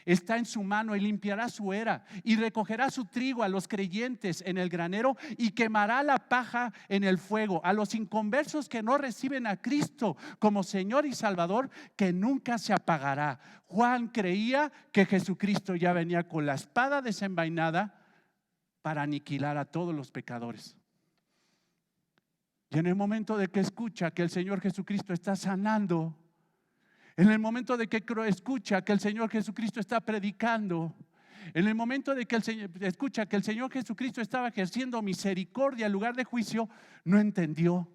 está en su mano y limpiará su era y recogerá su trigo a los creyentes en el granero y quemará la paja en el fuego. A los inconversos que no reciben a Cristo como Señor y Salvador, que nunca se apagará. Juan creía que Jesucristo ya venía con la espada desenvainada para aniquilar a todos los pecadores. Y en el momento de que escucha que el Señor Jesucristo está sanando, en el momento de que escucha que el Señor Jesucristo está predicando, en el momento de que escucha que el Señor Jesucristo estaba ejerciendo misericordia en lugar de juicio, no entendió.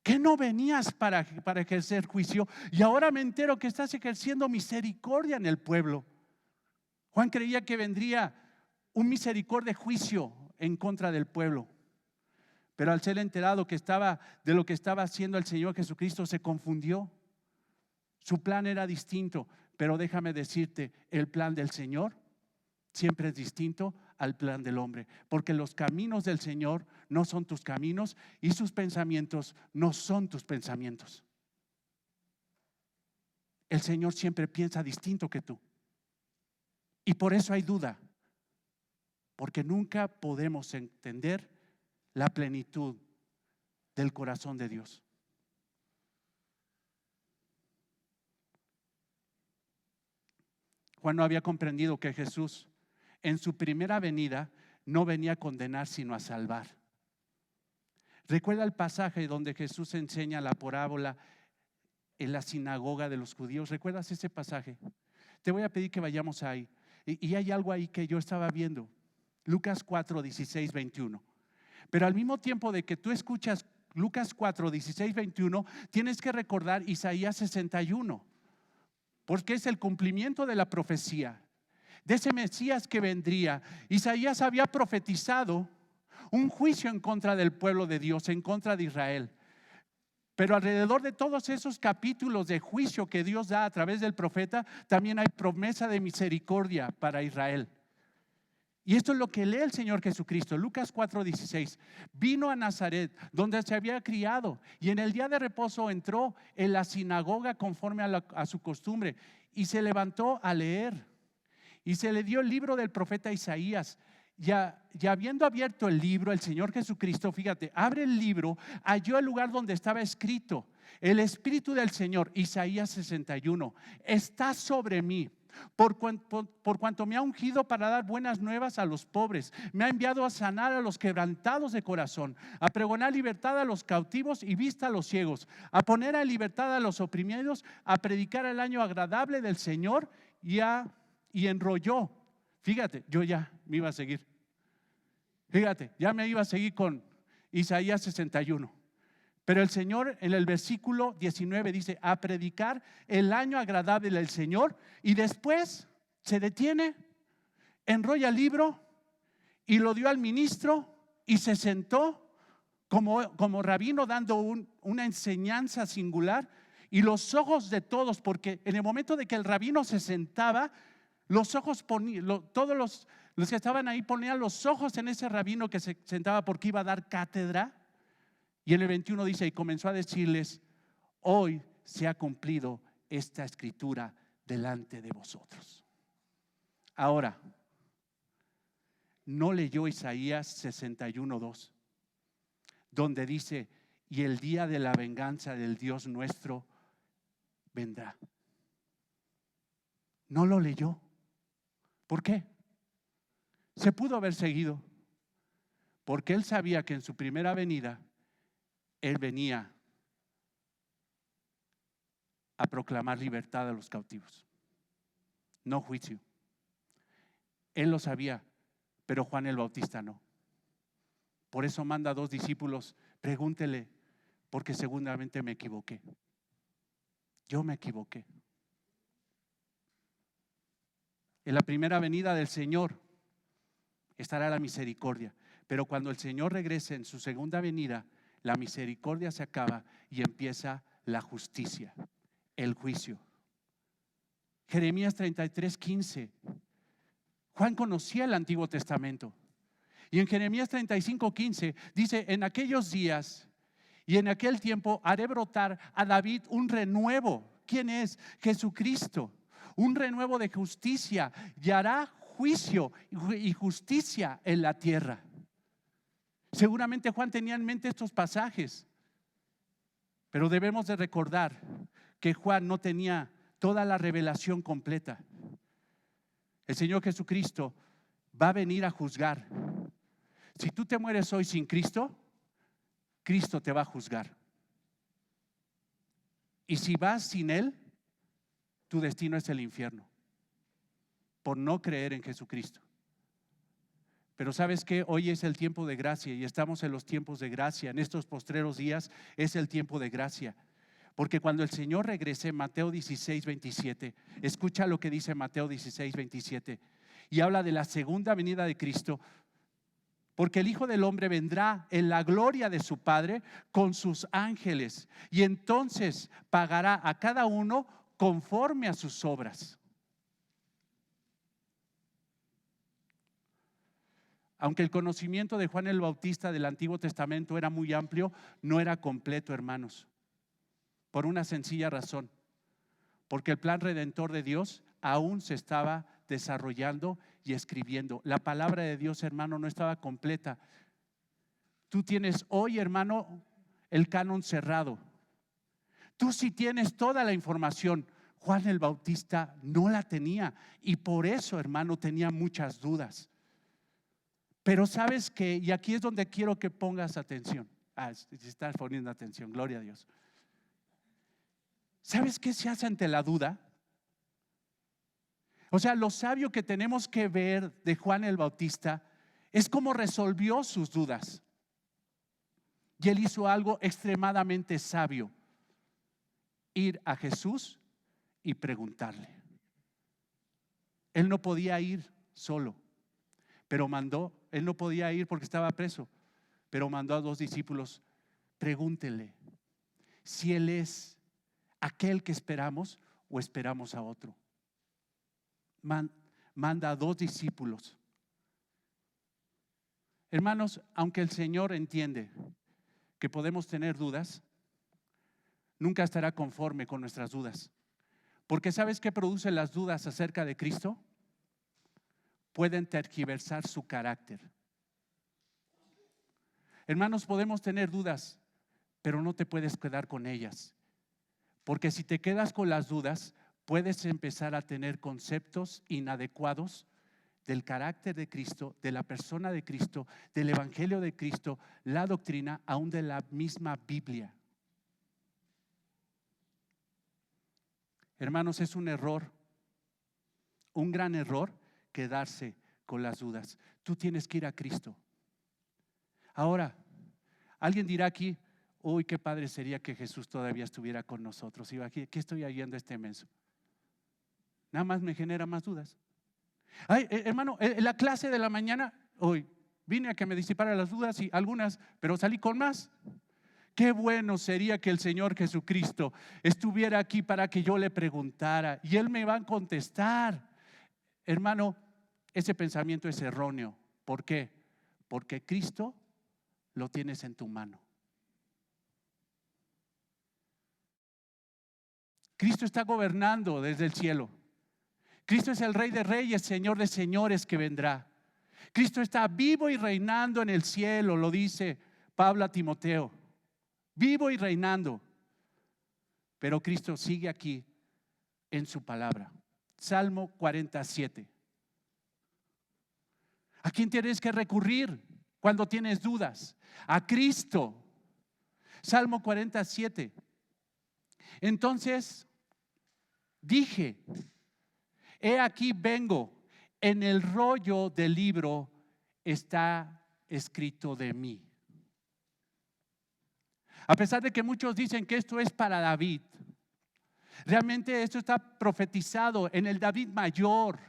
¿Que no venías para ejercer juicio? Y ahora me entero que estás ejerciendo misericordia en el pueblo. Juan creía que vendría un misericordia juicio en contra del pueblo. Pero al ser enterado de lo que estaba haciendo el Señor Jesucristo, se confundió. Su plan era distinto, pero déjame decirte, el plan del Señor siempre es distinto al plan del hombre, porque los caminos del Señor no son tus caminos y sus pensamientos no son tus pensamientos. El Señor siempre piensa distinto que tú. Y por eso hay duda, porque nunca podemos entender la plenitud del corazón de Dios. Juan no había comprendido que Jesús en su primera venida no venía a condenar sino a salvar. Recuerda el pasaje donde Jesús enseña la parábola en la sinagoga de los judíos. ¿Recuerdas ese pasaje? Te voy a pedir que vayamos ahí. Y hay algo ahí que yo estaba viendo. Lucas 4, 16, 21. Pero al mismo tiempo de que tú escuchas Lucas 4, 16, 21, tienes que recordar Isaías 61. Porque es el cumplimiento de la profecía de ese Mesías que vendría. Isaías había profetizado un juicio en contra del pueblo de Dios, en contra de Israel. Pero alrededor de todos esos capítulos de juicio que Dios da a través del profeta, también hay promesa de misericordia para Israel. Y esto es lo que lee el Señor Jesucristo. Lucas 4:16. Vino a Nazaret, donde se había criado, y en el día de reposo entró en la sinagoga conforme a su costumbre, y se levantó a leer. Y se le dio el libro del profeta Isaías. Ya habiendo abierto el libro, el Señor Jesucristo, fíjate, abre el libro, halló el lugar donde estaba escrito: el Espíritu del Señor, Isaías 61, está sobre mí. Por cuanto me ha ungido para dar buenas nuevas a los pobres, me ha enviado a sanar a los quebrantados de corazón, a pregonar libertad a los cautivos y vista a los ciegos, a poner a libertad a los oprimidos, a predicar el año agradable del Señor. Y enrolló. Fíjate, yo ya me iba a seguir. Fíjate, ya me iba a seguir con Isaías 61. Pero el Señor en el versículo 19 dice: a predicar el año agradable del Señor. Y después se detiene, enrolla el libro y lo dio al ministro y se sentó como rabino dando una enseñanza singular. Y los ojos de todos, porque en el momento de que el rabino se sentaba, los ojos todos los que estaban ahí ponían los ojos en ese rabino que se sentaba, porque iba a dar cátedra. Y en el 21 dice: y comenzó a decirles: hoy se ha cumplido esta escritura delante de vosotros. Ahora, ¿no leyó Isaías 61:2, donde dice: y el día de la venganza del Dios nuestro vendrá? ¿No lo leyó? ¿Por qué? Se pudo haber seguido, porque él sabía que en su primera venida él venía a proclamar libertad a los cautivos, no juicio. Él lo sabía, pero Juan el Bautista no. Por eso manda a 2 discípulos: pregúntele, porque seguramente me equivoqué. Yo me equivoqué. En la primera venida del Señor estará la misericordia, pero cuando el Señor regrese en su segunda venida, la misericordia se acaba y empieza la justicia, el juicio. Jeremías 33:15. Juan conocía el Antiguo Testamento, y en Jeremías 35:15 dice: en aquellos días y en aquel tiempo haré brotar a David un renuevo. ¿Quién es? Jesucristo. un renuevo de justicia y hará juicio y justicia en la tierra. Seguramente Juan tenía en mente estos pasajes, pero debemos de recordar que Juan no tenía toda la revelación completa. El Señor Jesucristo va a venir a juzgar. Si tú te mueres hoy sin Cristo, Cristo te va a juzgar. Y si vas sin Él, tu destino es el infierno, por no creer en Jesucristo. Pero ¿sabes qué? Hoy es el tiempo de gracia y estamos en los tiempos de gracia. En estos postreros días es el tiempo de gracia. Porque cuando el Señor regrese, Mateo 16, 27, escucha lo que dice Mateo 16, 27, y habla de la segunda venida de Cristo. Porque el Hijo del Hombre vendrá en la gloria de su Padre con sus ángeles, y entonces pagará a cada uno conforme a sus obras. Aunque el conocimiento de Juan el Bautista del Antiguo Testamento era muy amplio, no era completo, hermanos, por una sencilla razón: porque el plan redentor de Dios aún se estaba desarrollando y escribiendo. La palabra de Dios, hermano, no estaba completa. Tú tienes hoy, hermano, el canon cerrado. Tú sí tienes toda la información. Juan el Bautista no la tenía, y por eso, hermano, tenía muchas dudas. Pero sabes que, y aquí es donde quiero que pongas atención. Estás poniendo atención, gloria a Dios. ¿Sabes qué se hace ante la duda? O sea, lo sabio que tenemos que ver de Juan el Bautista es cómo resolvió sus dudas. Y él hizo algo extremadamente sabio: ir a Jesús y preguntarle. Él no podía ir solo, pero él no podía ir porque estaba preso, pero mandó a 2 discípulos: pregúntele si él es aquel que esperamos o esperamos a otro. Manda a 2 discípulos. Hermanos, aunque el Señor entiende que podemos tener dudas, nunca estará conforme con nuestras dudas. Porque ¿sabes qué produce las dudas acerca de Cristo? Pueden tergiversar su carácter. Hermanos, podemos tener dudas, pero no te puedes quedar con ellas. Porque si te quedas con las dudas, puedes empezar a tener conceptos inadecuados del carácter de Cristo, de la persona de Cristo, del evangelio de Cristo, la doctrina, aún de la misma Biblia. Hermanos, es un error, un gran error, quedarse con las dudas. Tú tienes que ir a Cristo. Ahora, alguien dirá aquí: uy, qué padre sería que Jesús todavía estuviera con nosotros. Y aquí, ¿qué estoy oyendo este menso? Nada más me genera más dudas. Ay, hermano, en la clase de la mañana, hoy vine a que me disipara las dudas, y algunas, pero salí con más. Qué bueno sería que el Señor Jesucristo estuviera aquí para que yo le preguntara y Él me va a contestar. Hermano, ese pensamiento es erróneo. ¿Por qué? Porque Cristo lo tienes en tu mano. Cristo está gobernando desde el cielo. Cristo es el Rey de Reyes, Señor de Señores que vendrá. Cristo está vivo y reinando en el cielo, lo dice Pablo a Timoteo. Vivo y reinando. Pero Cristo sigue aquí en su palabra. Salmo 47. ¿A quién tienes que recurrir cuando tienes dudas? A Cristo. Salmo 47. Entonces dije: he aquí vengo, en el rollo del libro está escrito de mí. A pesar de que muchos dicen que esto es para David, realmente esto está profetizado en el David mayor,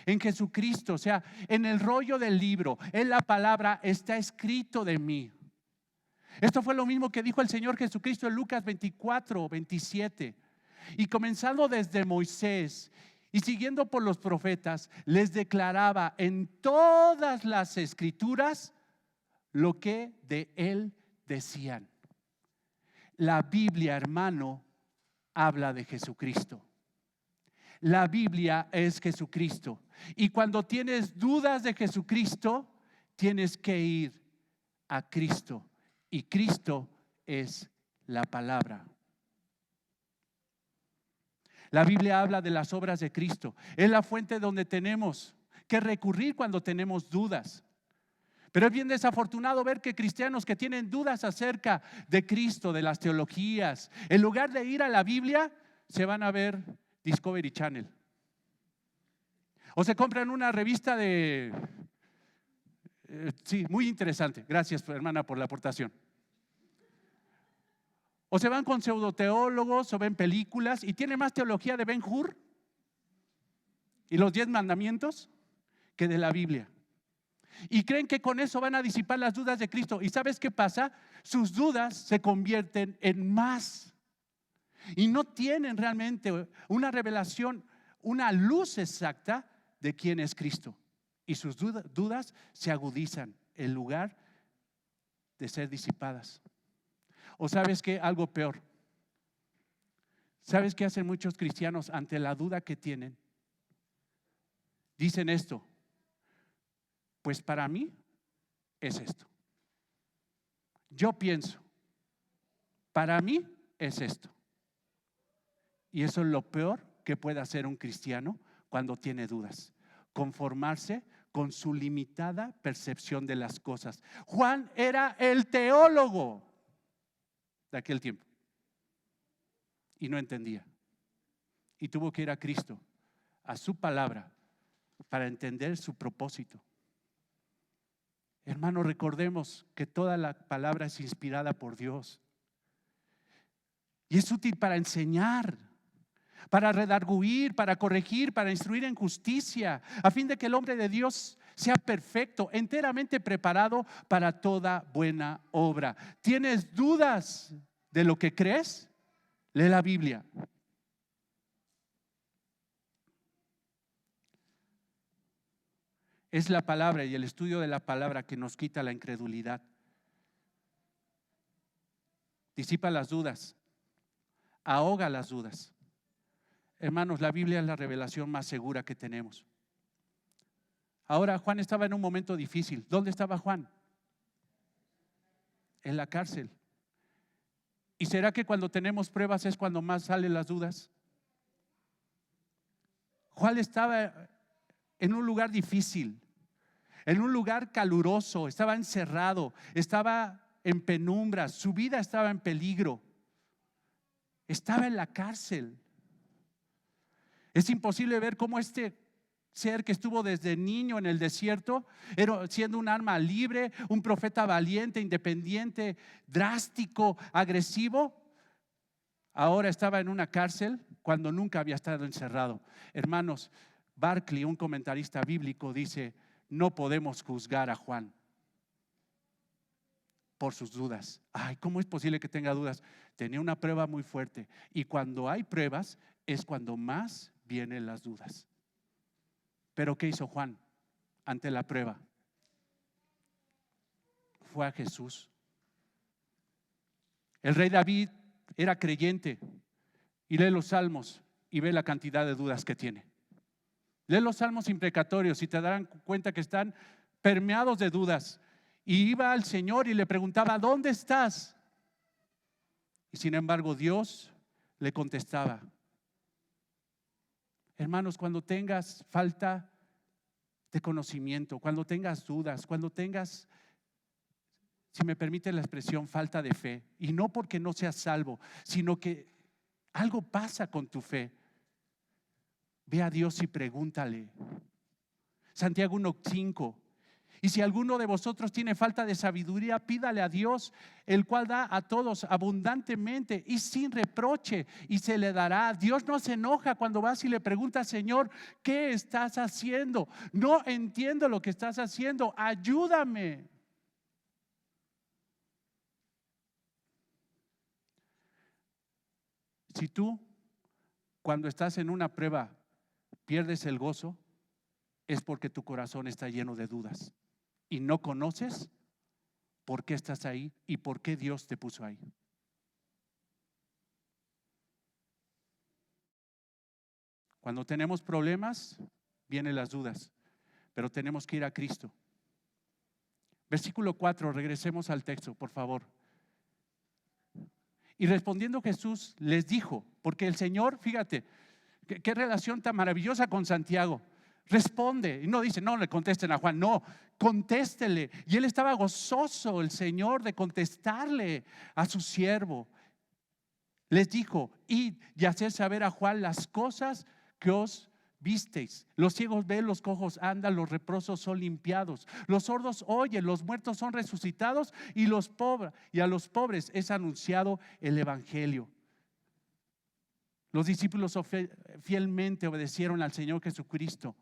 en Jesucristo. O sea, en el rollo del libro, en la palabra, está escrito de mí. Esto fue lo mismo que dijo el Señor Jesucristo en Lucas 24, 27. Y comenzando desde Moisés y siguiendo por los profetas, les declaraba en todas las escrituras lo que de él decían. La Biblia, hermano, habla de Jesucristo. La Biblia es Jesucristo. Y cuando tienes dudas de Jesucristo, tienes que ir a Cristo. Y Cristo es la palabra. La Biblia habla de las obras de Cristo. Es la fuente donde tenemos que recurrir cuando tenemos dudas. Pero es bien desafortunado ver que cristianos que tienen dudas acerca de Cristo, de las teologías, en lugar de ir a la Biblia, se van a ver Discovery Channel. O se compran una revista de... sí, muy interesante. Gracias, hermana, por la aportación. O se van con pseudoteólogos o ven películas y tiene más teología de Ben-Hur y los 10 mandamientos que de la Biblia. Y creen que con eso van a disipar las dudas de Cristo. ¿Y sabes qué pasa? Sus dudas se convierten en más. Y no tienen realmente una revelación, una luz exacta de quién es Cristo. Y sus dudas se agudizan en lugar de ser disipadas. ¿O sabes qué? Algo peor. ¿Sabes qué hacen muchos cristianos ante la duda que tienen? Dicen esto: pues para mí es esto. Yo pienso, para mí es esto. Y eso es lo peor que puede hacer un cristiano cuando tiene dudas: conformarse con su limitada percepción de las cosas. Juan era el teólogo de aquel tiempo y no entendía. Y tuvo que ir a Cristo, a su palabra, para entender su propósito. Hermanos, recordemos que toda la palabra es inspirada por Dios y es útil para enseñar, para redarguir, para corregir, para instruir en justicia, a fin de que el hombre de Dios sea perfecto, enteramente preparado para toda buena obra. ¿Tienes dudas de lo que crees? Lee la Biblia. Es la palabra y el estudio de la palabra que nos quita la incredulidad. Disipa las dudas, ahoga las dudas. Hermanos, la Biblia es la revelación más segura que tenemos. Ahora, Juan estaba en un momento difícil. ¿Dónde estaba Juan? En la cárcel. ¿Y será que cuando tenemos pruebas es cuando más salen las dudas? Juan estaba en un lugar difícil, en un lugar caluroso, estaba encerrado, estaba en penumbra, su vida estaba en peligro, estaba en la cárcel. Es imposible ver cómo este ser que estuvo desde niño en el desierto, siendo un alma libre, un profeta valiente, independiente, drástico, agresivo, ahora estaba en una cárcel cuando nunca había estado encerrado. Hermanos, Barclay, un comentarista bíblico, dice: no podemos juzgar a Juan por sus dudas. Ay, ¿cómo es posible que tenga dudas? Tenía una prueba muy fuerte, y cuando hay pruebas es cuando más vienen las dudas. Pero ¿qué hizo Juan ante la prueba? Fue a Jesús. El rey David era creyente, y lee los salmos y ve la cantidad de dudas que tiene. Lee los salmos imprecatorios y te darán cuenta que están permeados de dudas. Y iba al Señor y le preguntaba: ¿dónde estás? Y sin embargo Dios le contestaba. Hermanos, cuando tengas falta de conocimiento, cuando tengas dudas, cuando tengas, si me permite la expresión, falta de fe, y no porque no seas salvo, sino que algo pasa con tu fe, ve a Dios y pregúntale. Santiago 1:5: y si alguno de vosotros tiene falta de sabiduría, pídale a Dios, el cual da a todos abundantemente y sin reproche, y se le dará. Dios no se enoja cuando vas y le preguntas: Señor, ¿qué estás haciendo? No entiendo lo que estás haciendo, ayúdame. Si tú, cuando estás en una prueba, pierdes el gozo, es porque tu corazón está lleno de dudas y no conoces por qué estás ahí y por qué Dios te puso ahí. Cuando tenemos problemas, vienen las dudas, pero tenemos que ir a Cristo. Versículo 4, regresemos al texto, por favor. Y respondiendo Jesús les dijo, porque el Señor, fíjate, qué relación tan maravillosa con Santiago. Responde, y no dice, no le contesten a Juan, no, contéstele. Y él estaba gozoso, el Señor, de contestarle a su siervo. Les dijo, id y haced saber a Juan las cosas que os visteis. Los ciegos ven, los cojos andan, los leprosos son limpiados, los sordos oyen, los muertos son resucitados y a los pobres es anunciado el evangelio. Los discípulos fielmente obedecieron al Señor Jesucristo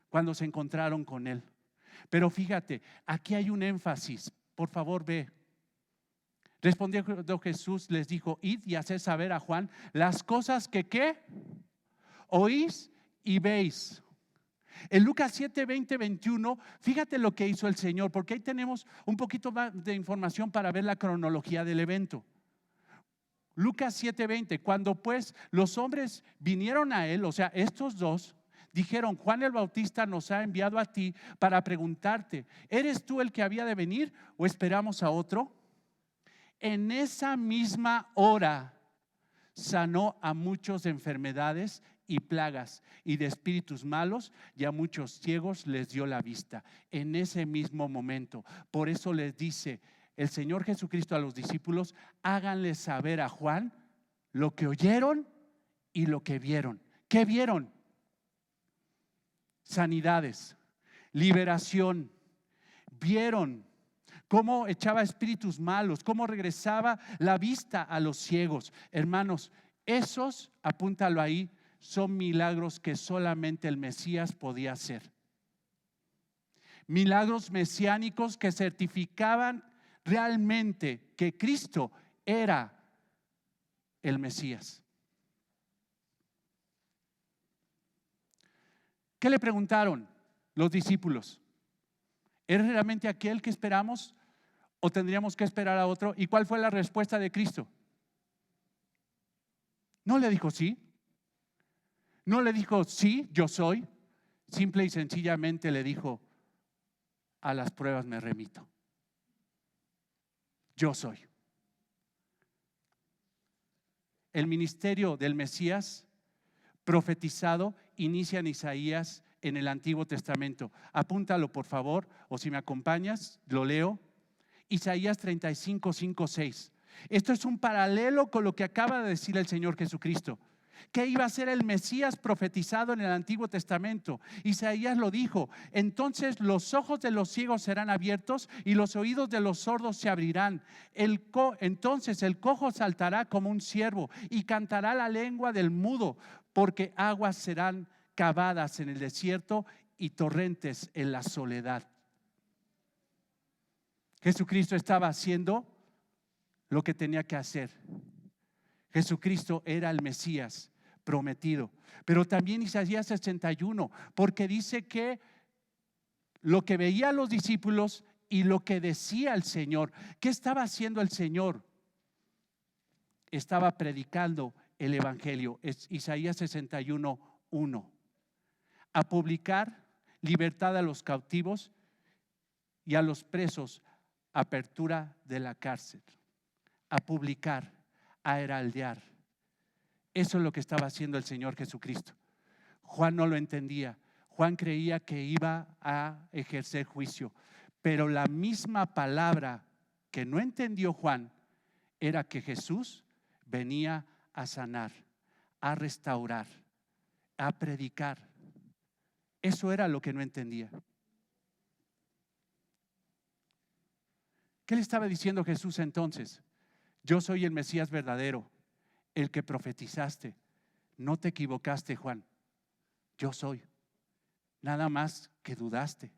cuando se encontraron con Él. Pero fíjate, aquí hay un énfasis. Por favor, ve. Respondiendo Jesús les dijo, id y haced saber a Juan las cosas que ¿qué? Oís y veis. En Lucas 7, 20, 21, fíjate lo que hizo el Señor, porque ahí tenemos un poquito más de información para ver la cronología del evento. Lucas 7, 20, cuando pues los hombres vinieron a él, o sea, estos dos, dijeron, Juan el Bautista nos ha enviado a ti para preguntarte, ¿eres tú el que había de venir o esperamos a otro? En esa misma hora sanó a muchos de enfermedades y plagas y de espíritus malos, y a muchos ciegos les dio la vista. En ese mismo momento. Por eso les dice el Señor Jesucristo a los discípulos, háganle saber a Juan lo que oyeron y lo que vieron. ¿Qué vieron? Sanidades, liberación. Vieron cómo echaba espíritus malos, cómo regresaba la vista a los ciegos. Hermanos, esos, apúntalo ahí, son milagros que solamente el Mesías podía hacer. Milagros mesiánicos que certificaban realmente que Cristo era el Mesías. ¿Qué le preguntaron los discípulos? ¿Eres realmente aquel que esperamos o tendríamos que esperar a otro? ¿Y cuál fue la respuesta de Cristo? No le dijo sí. No le dijo sí, yo soy. Simple y sencillamente le dijo, a las pruebas me remito. Yo soy. El ministerio del Mesías profetizado inicia en Isaías en el Antiguo Testamento. Apúntalo por favor, o si me acompañas, lo leo. Isaías 35, 5, 6. Esto es un paralelo con lo que acaba de decir el Señor Jesucristo, que iba a ser el Mesías profetizado en el Antiguo Testamento. Isaías lo dijo, entonces los ojos de los ciegos serán abiertos y los oídos de los sordos se abrirán. Entonces el cojo saltará como un ciervo y cantará la lengua del mudo, porque aguas serán cavadas en el desierto y torrentes en la soledad. Jesucristo estaba haciendo lo que tenía que hacer. Jesucristo era el Mesías prometido. Pero también Isaías 61, porque dice que lo que veían los discípulos y lo que decía el Señor. ¿Qué estaba haciendo el Señor? Estaba predicando el evangelio. Es Isaías 61, 1. A publicar libertad a los cautivos y a los presos, apertura de la cárcel. A publicar, a heraldear. Eso es lo que estaba haciendo el Señor Jesucristo. Juan no lo entendía. Juan creía que iba a ejercer juicio, pero la misma palabra que no entendió Juan era que Jesús venía a sanar, a restaurar, a predicar. Eso era lo que no entendía. ¿Qué le estaba diciendo Jesús entonces? Yo soy el Mesías verdadero, el que profetizaste. No te equivocaste, Juan. Yo soy. Nada más que dudaste.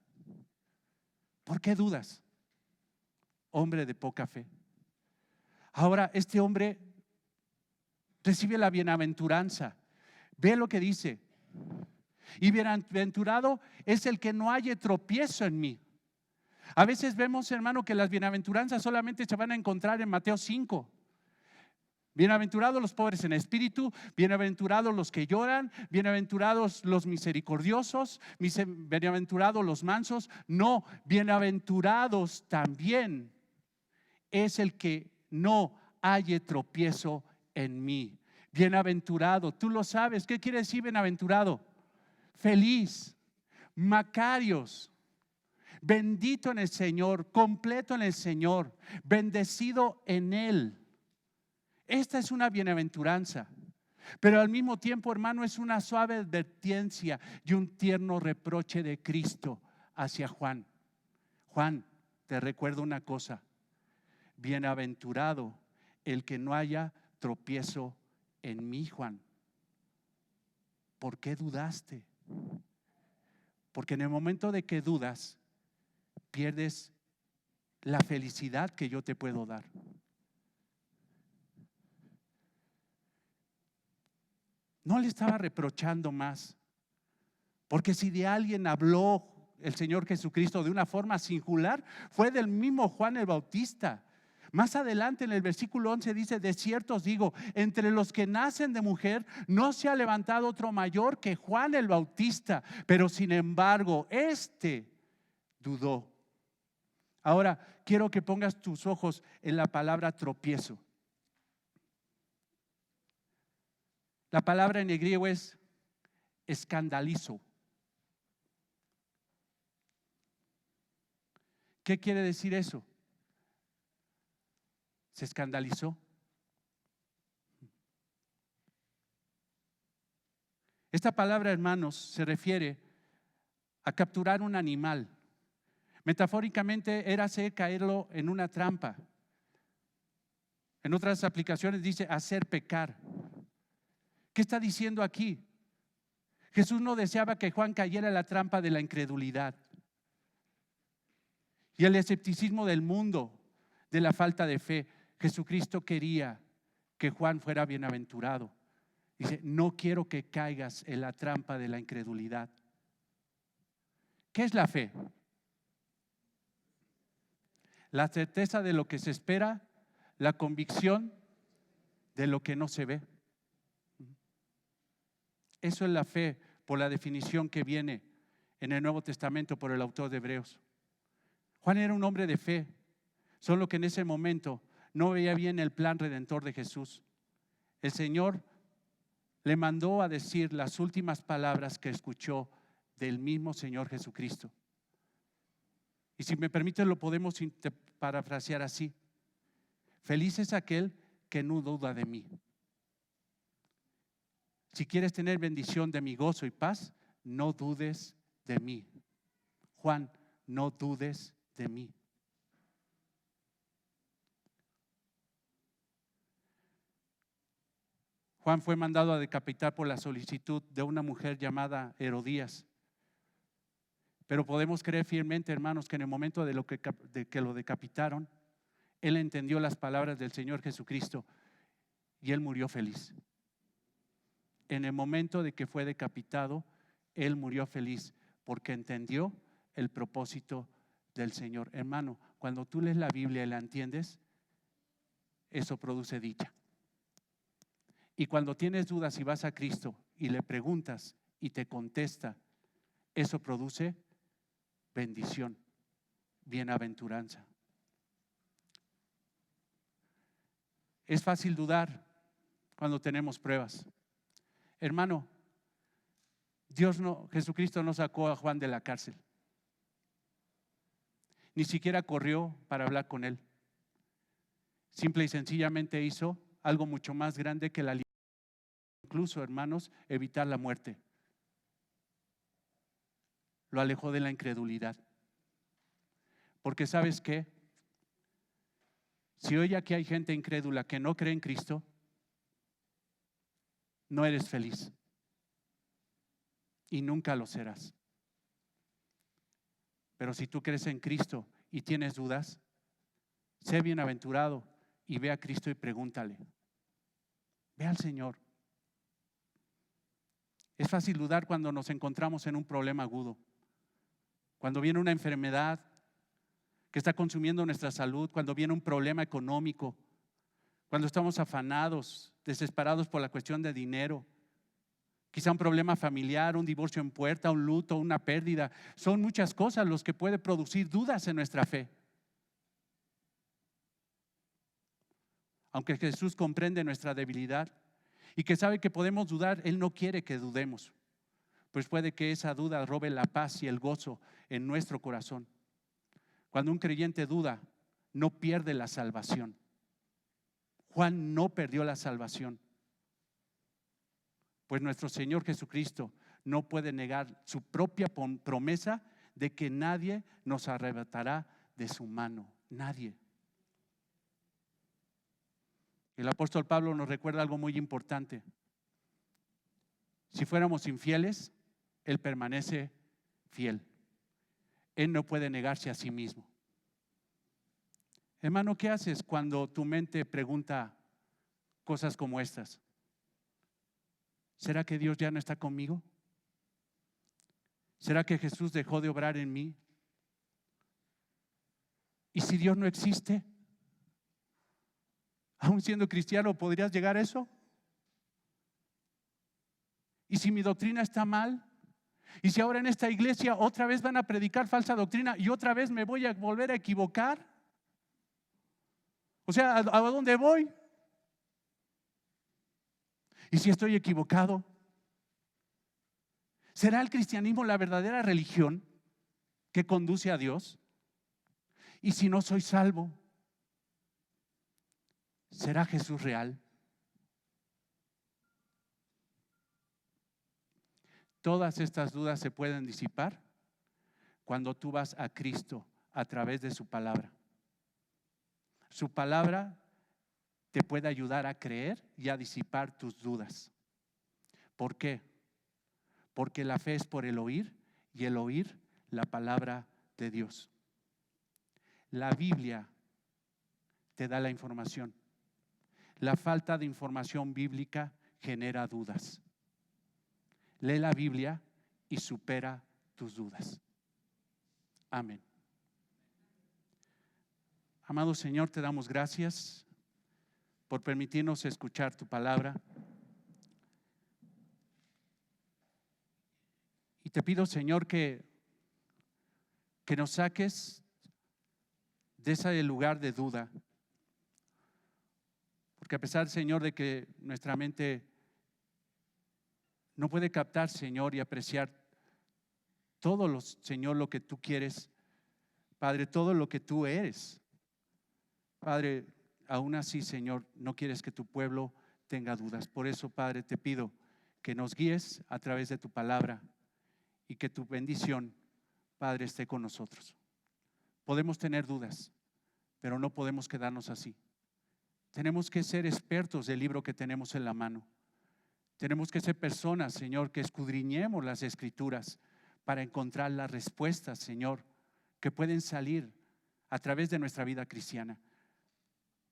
¿Por qué dudas? Hombre de poca fe. Ahora este hombre recibe la bienaventuranza. Ve lo que dice. Y bienaventurado es el que no haya tropiezo en mí. A veces vemos, hermano, que las bienaventuranzas solamente se van a encontrar en Mateo 5. Bienaventurados los pobres en espíritu, bienaventurados los que lloran, bienaventurados los misericordiosos, bienaventurados los mansos. No, bienaventurados también es el que no halle tropiezo en mí. Bienaventurado, tú lo sabes. ¿Qué quiere decir bienaventurado? Feliz, Macarios, bendito en el Señor, completo en el Señor, bendecido en Él. Esta es una bienaventuranza, pero al mismo tiempo, hermano, es una suave advertencia y un tierno reproche de Cristo hacia Juan. Juan, te recuerdo una cosa: bienaventurado el que no haya tropiezo en mí, Juan. ¿Por qué dudaste? Porque en el momento de que dudas, pierdes la felicidad que yo te puedo dar. No le estaba reprochando más, porque si de alguien habló el Señor Jesucristo de una forma singular, fue del mismo Juan el Bautista. Más adelante en el versículo 11 dice: de cierto os digo, entre los que nacen de mujer no se ha levantado otro mayor que Juan el Bautista, pero sin embargo este dudó. Ahora quiero que pongas tus ojos en la palabra tropiezo. La palabra en el griego es escandalizo. ¿Qué quiere decir eso? Se escandalizó. Esta palabra, hermanos, se refiere a capturar un animal. Metafóricamente era hacer caerlo en una trampa. En otras aplicaciones dice hacer pecar. ¿Qué está diciendo aquí? Jesús no deseaba que Juan cayera en la trampa de la incredulidad y el escepticismo del mundo, de la falta de fe. Jesucristo quería que Juan fuera bienaventurado. Dice: no quiero que caigas en la trampa de la incredulidad. ¿Qué es la fe? La certeza de lo que se espera, la convicción de lo que no se ve. Eso es la fe, por la definición que viene en el Nuevo Testamento por el autor de Hebreos. Juan era un hombre de fe, solo que en ese momento no veía bien el plan redentor de Jesús. El Señor le mandó a decir las últimas palabras que escuchó del mismo Señor Jesucristo. Y si me permiten, lo podemos parafrasear así: feliz es aquel que no duda de mí. Si quieres tener bendición de mi gozo y paz, no dudes de mí. Juan, no dudes de mí. Juan fue mandado a decapitar por la solicitud de una mujer llamada Herodías. Pero podemos creer fielmente, hermanos, que en el momento de que lo decapitaron, él entendió las palabras del Señor Jesucristo y él murió feliz. En el momento de que fue decapitado, él murió feliz porque entendió el propósito del Señor. Hermano, cuando tú lees la Biblia y la entiendes, eso produce dicha. Y cuando tienes dudas y vas a Cristo y le preguntas y te contesta, eso produce bendición, bienaventuranza. Es fácil dudar cuando tenemos pruebas. Hermano, Jesucristo no sacó a Juan de la cárcel. Ni siquiera corrió para hablar con él. Simple y sencillamente hizo algo mucho más grande que la libertad. Incluso, hermanos, evitar la muerte. Lo alejó de la incredulidad. Porque ¿sabes qué? Si hoy aquí hay gente incrédula que no cree en Cristo, no eres feliz. Y nunca lo serás. Pero si tú crees en Cristo y tienes dudas, sé bienaventurado y ve a Cristo y pregúntale. Ve al Señor. Es fácil dudar cuando nos encontramos en un problema agudo. Cuando viene una enfermedad que está consumiendo nuestra salud, cuando viene un problema económico, cuando estamos afanados, desesperados por la cuestión de dinero, quizá un problema familiar, un divorcio en puerta, un luto, una pérdida. Son muchas cosas los que pueden producir dudas en nuestra fe. Aunque Jesús comprende nuestra debilidad y que sabe que podemos dudar, Él no quiere que dudemos, pues puede que esa duda robe la paz y el gozo en nuestro corazón. Cuando un creyente duda, no pierde la salvación. Juan no perdió la salvación, pues nuestro Señor Jesucristo no puede negar su propia promesa de que nadie nos arrebatará de su mano. Nadie. El apóstol Pablo nos recuerda algo muy importante. Si fuéramos infieles, Él permanece fiel. Él no puede negarse a sí mismo. Hermano, ¿qué haces cuando tu mente pregunta cosas como estas? ¿Será que Dios ya no está conmigo? ¿Será que Jesús dejó de obrar en mí? ¿Y si Dios no existe? Aún siendo cristiano, ¿podrías llegar a eso? ¿Y si mi doctrina está mal? ¿Y si ahora en esta iglesia otra vez van a predicar falsa doctrina y otra vez me voy a volver a equivocar? O sea, ¿a dónde voy? ¿Y si estoy equivocado? ¿Será el cristianismo la verdadera religión que conduce a Dios? ¿Y si no soy salvo? ¿Será Jesús real? Todas estas dudas se pueden disipar cuando tú vas a Cristo a través de su palabra. Su palabra te puede ayudar a creer y a disipar tus dudas. ¿Por qué? Porque la fe es por el oír y el oír la palabra de Dios. La Biblia te da la información. La falta de información bíblica genera dudas. Lee la Biblia y supera tus dudas. Amén. Amado Señor, te damos gracias por permitirnos escuchar tu palabra. Y te pido, Señor, que nos saques de ese lugar de duda. Porque a pesar, Señor, de que nuestra mente no puede captar, Señor, y apreciar todo, Señor, lo que tú quieres, Padre, todo lo que tú eres. Padre, aún así, Señor, no quieres que tu pueblo tenga dudas. Por eso, Padre, te pido que nos guíes a través de tu palabra y que tu bendición, Padre, esté con nosotros. Podemos tener dudas, pero no podemos quedarnos así. Tenemos que ser expertos del libro que tenemos en la mano. Tenemos que ser personas, Señor, que escudriñemos las Escrituras para encontrar las respuestas, Señor, que pueden salir a través de nuestra vida cristiana.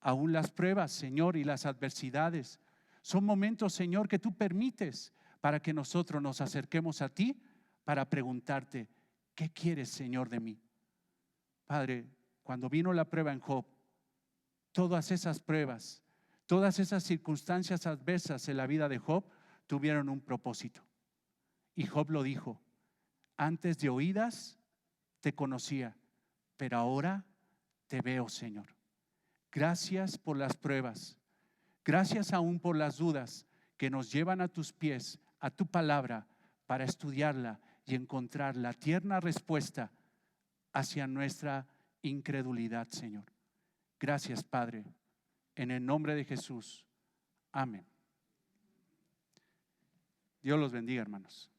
Aún las pruebas, Señor, y las adversidades son momentos, Señor, que tú permites para que nosotros nos acerquemos a ti para preguntarte, ¿qué quieres, Señor, de mí? Padre, cuando vino la prueba en Job, todas esas pruebas, todas esas circunstancias adversas en la vida de Job tuvieron un propósito. Y Job lo dijo: antes de oídas te conocía, pero ahora te veo, Señor. Gracias por las pruebas, gracias aún por las dudas que nos llevan a tus pies, a tu palabra, para estudiarla y encontrar la tierna respuesta hacia nuestra incredulidad, Señor. Gracias, Padre, en el nombre de Jesús. Amén. Dios los bendiga, hermanos.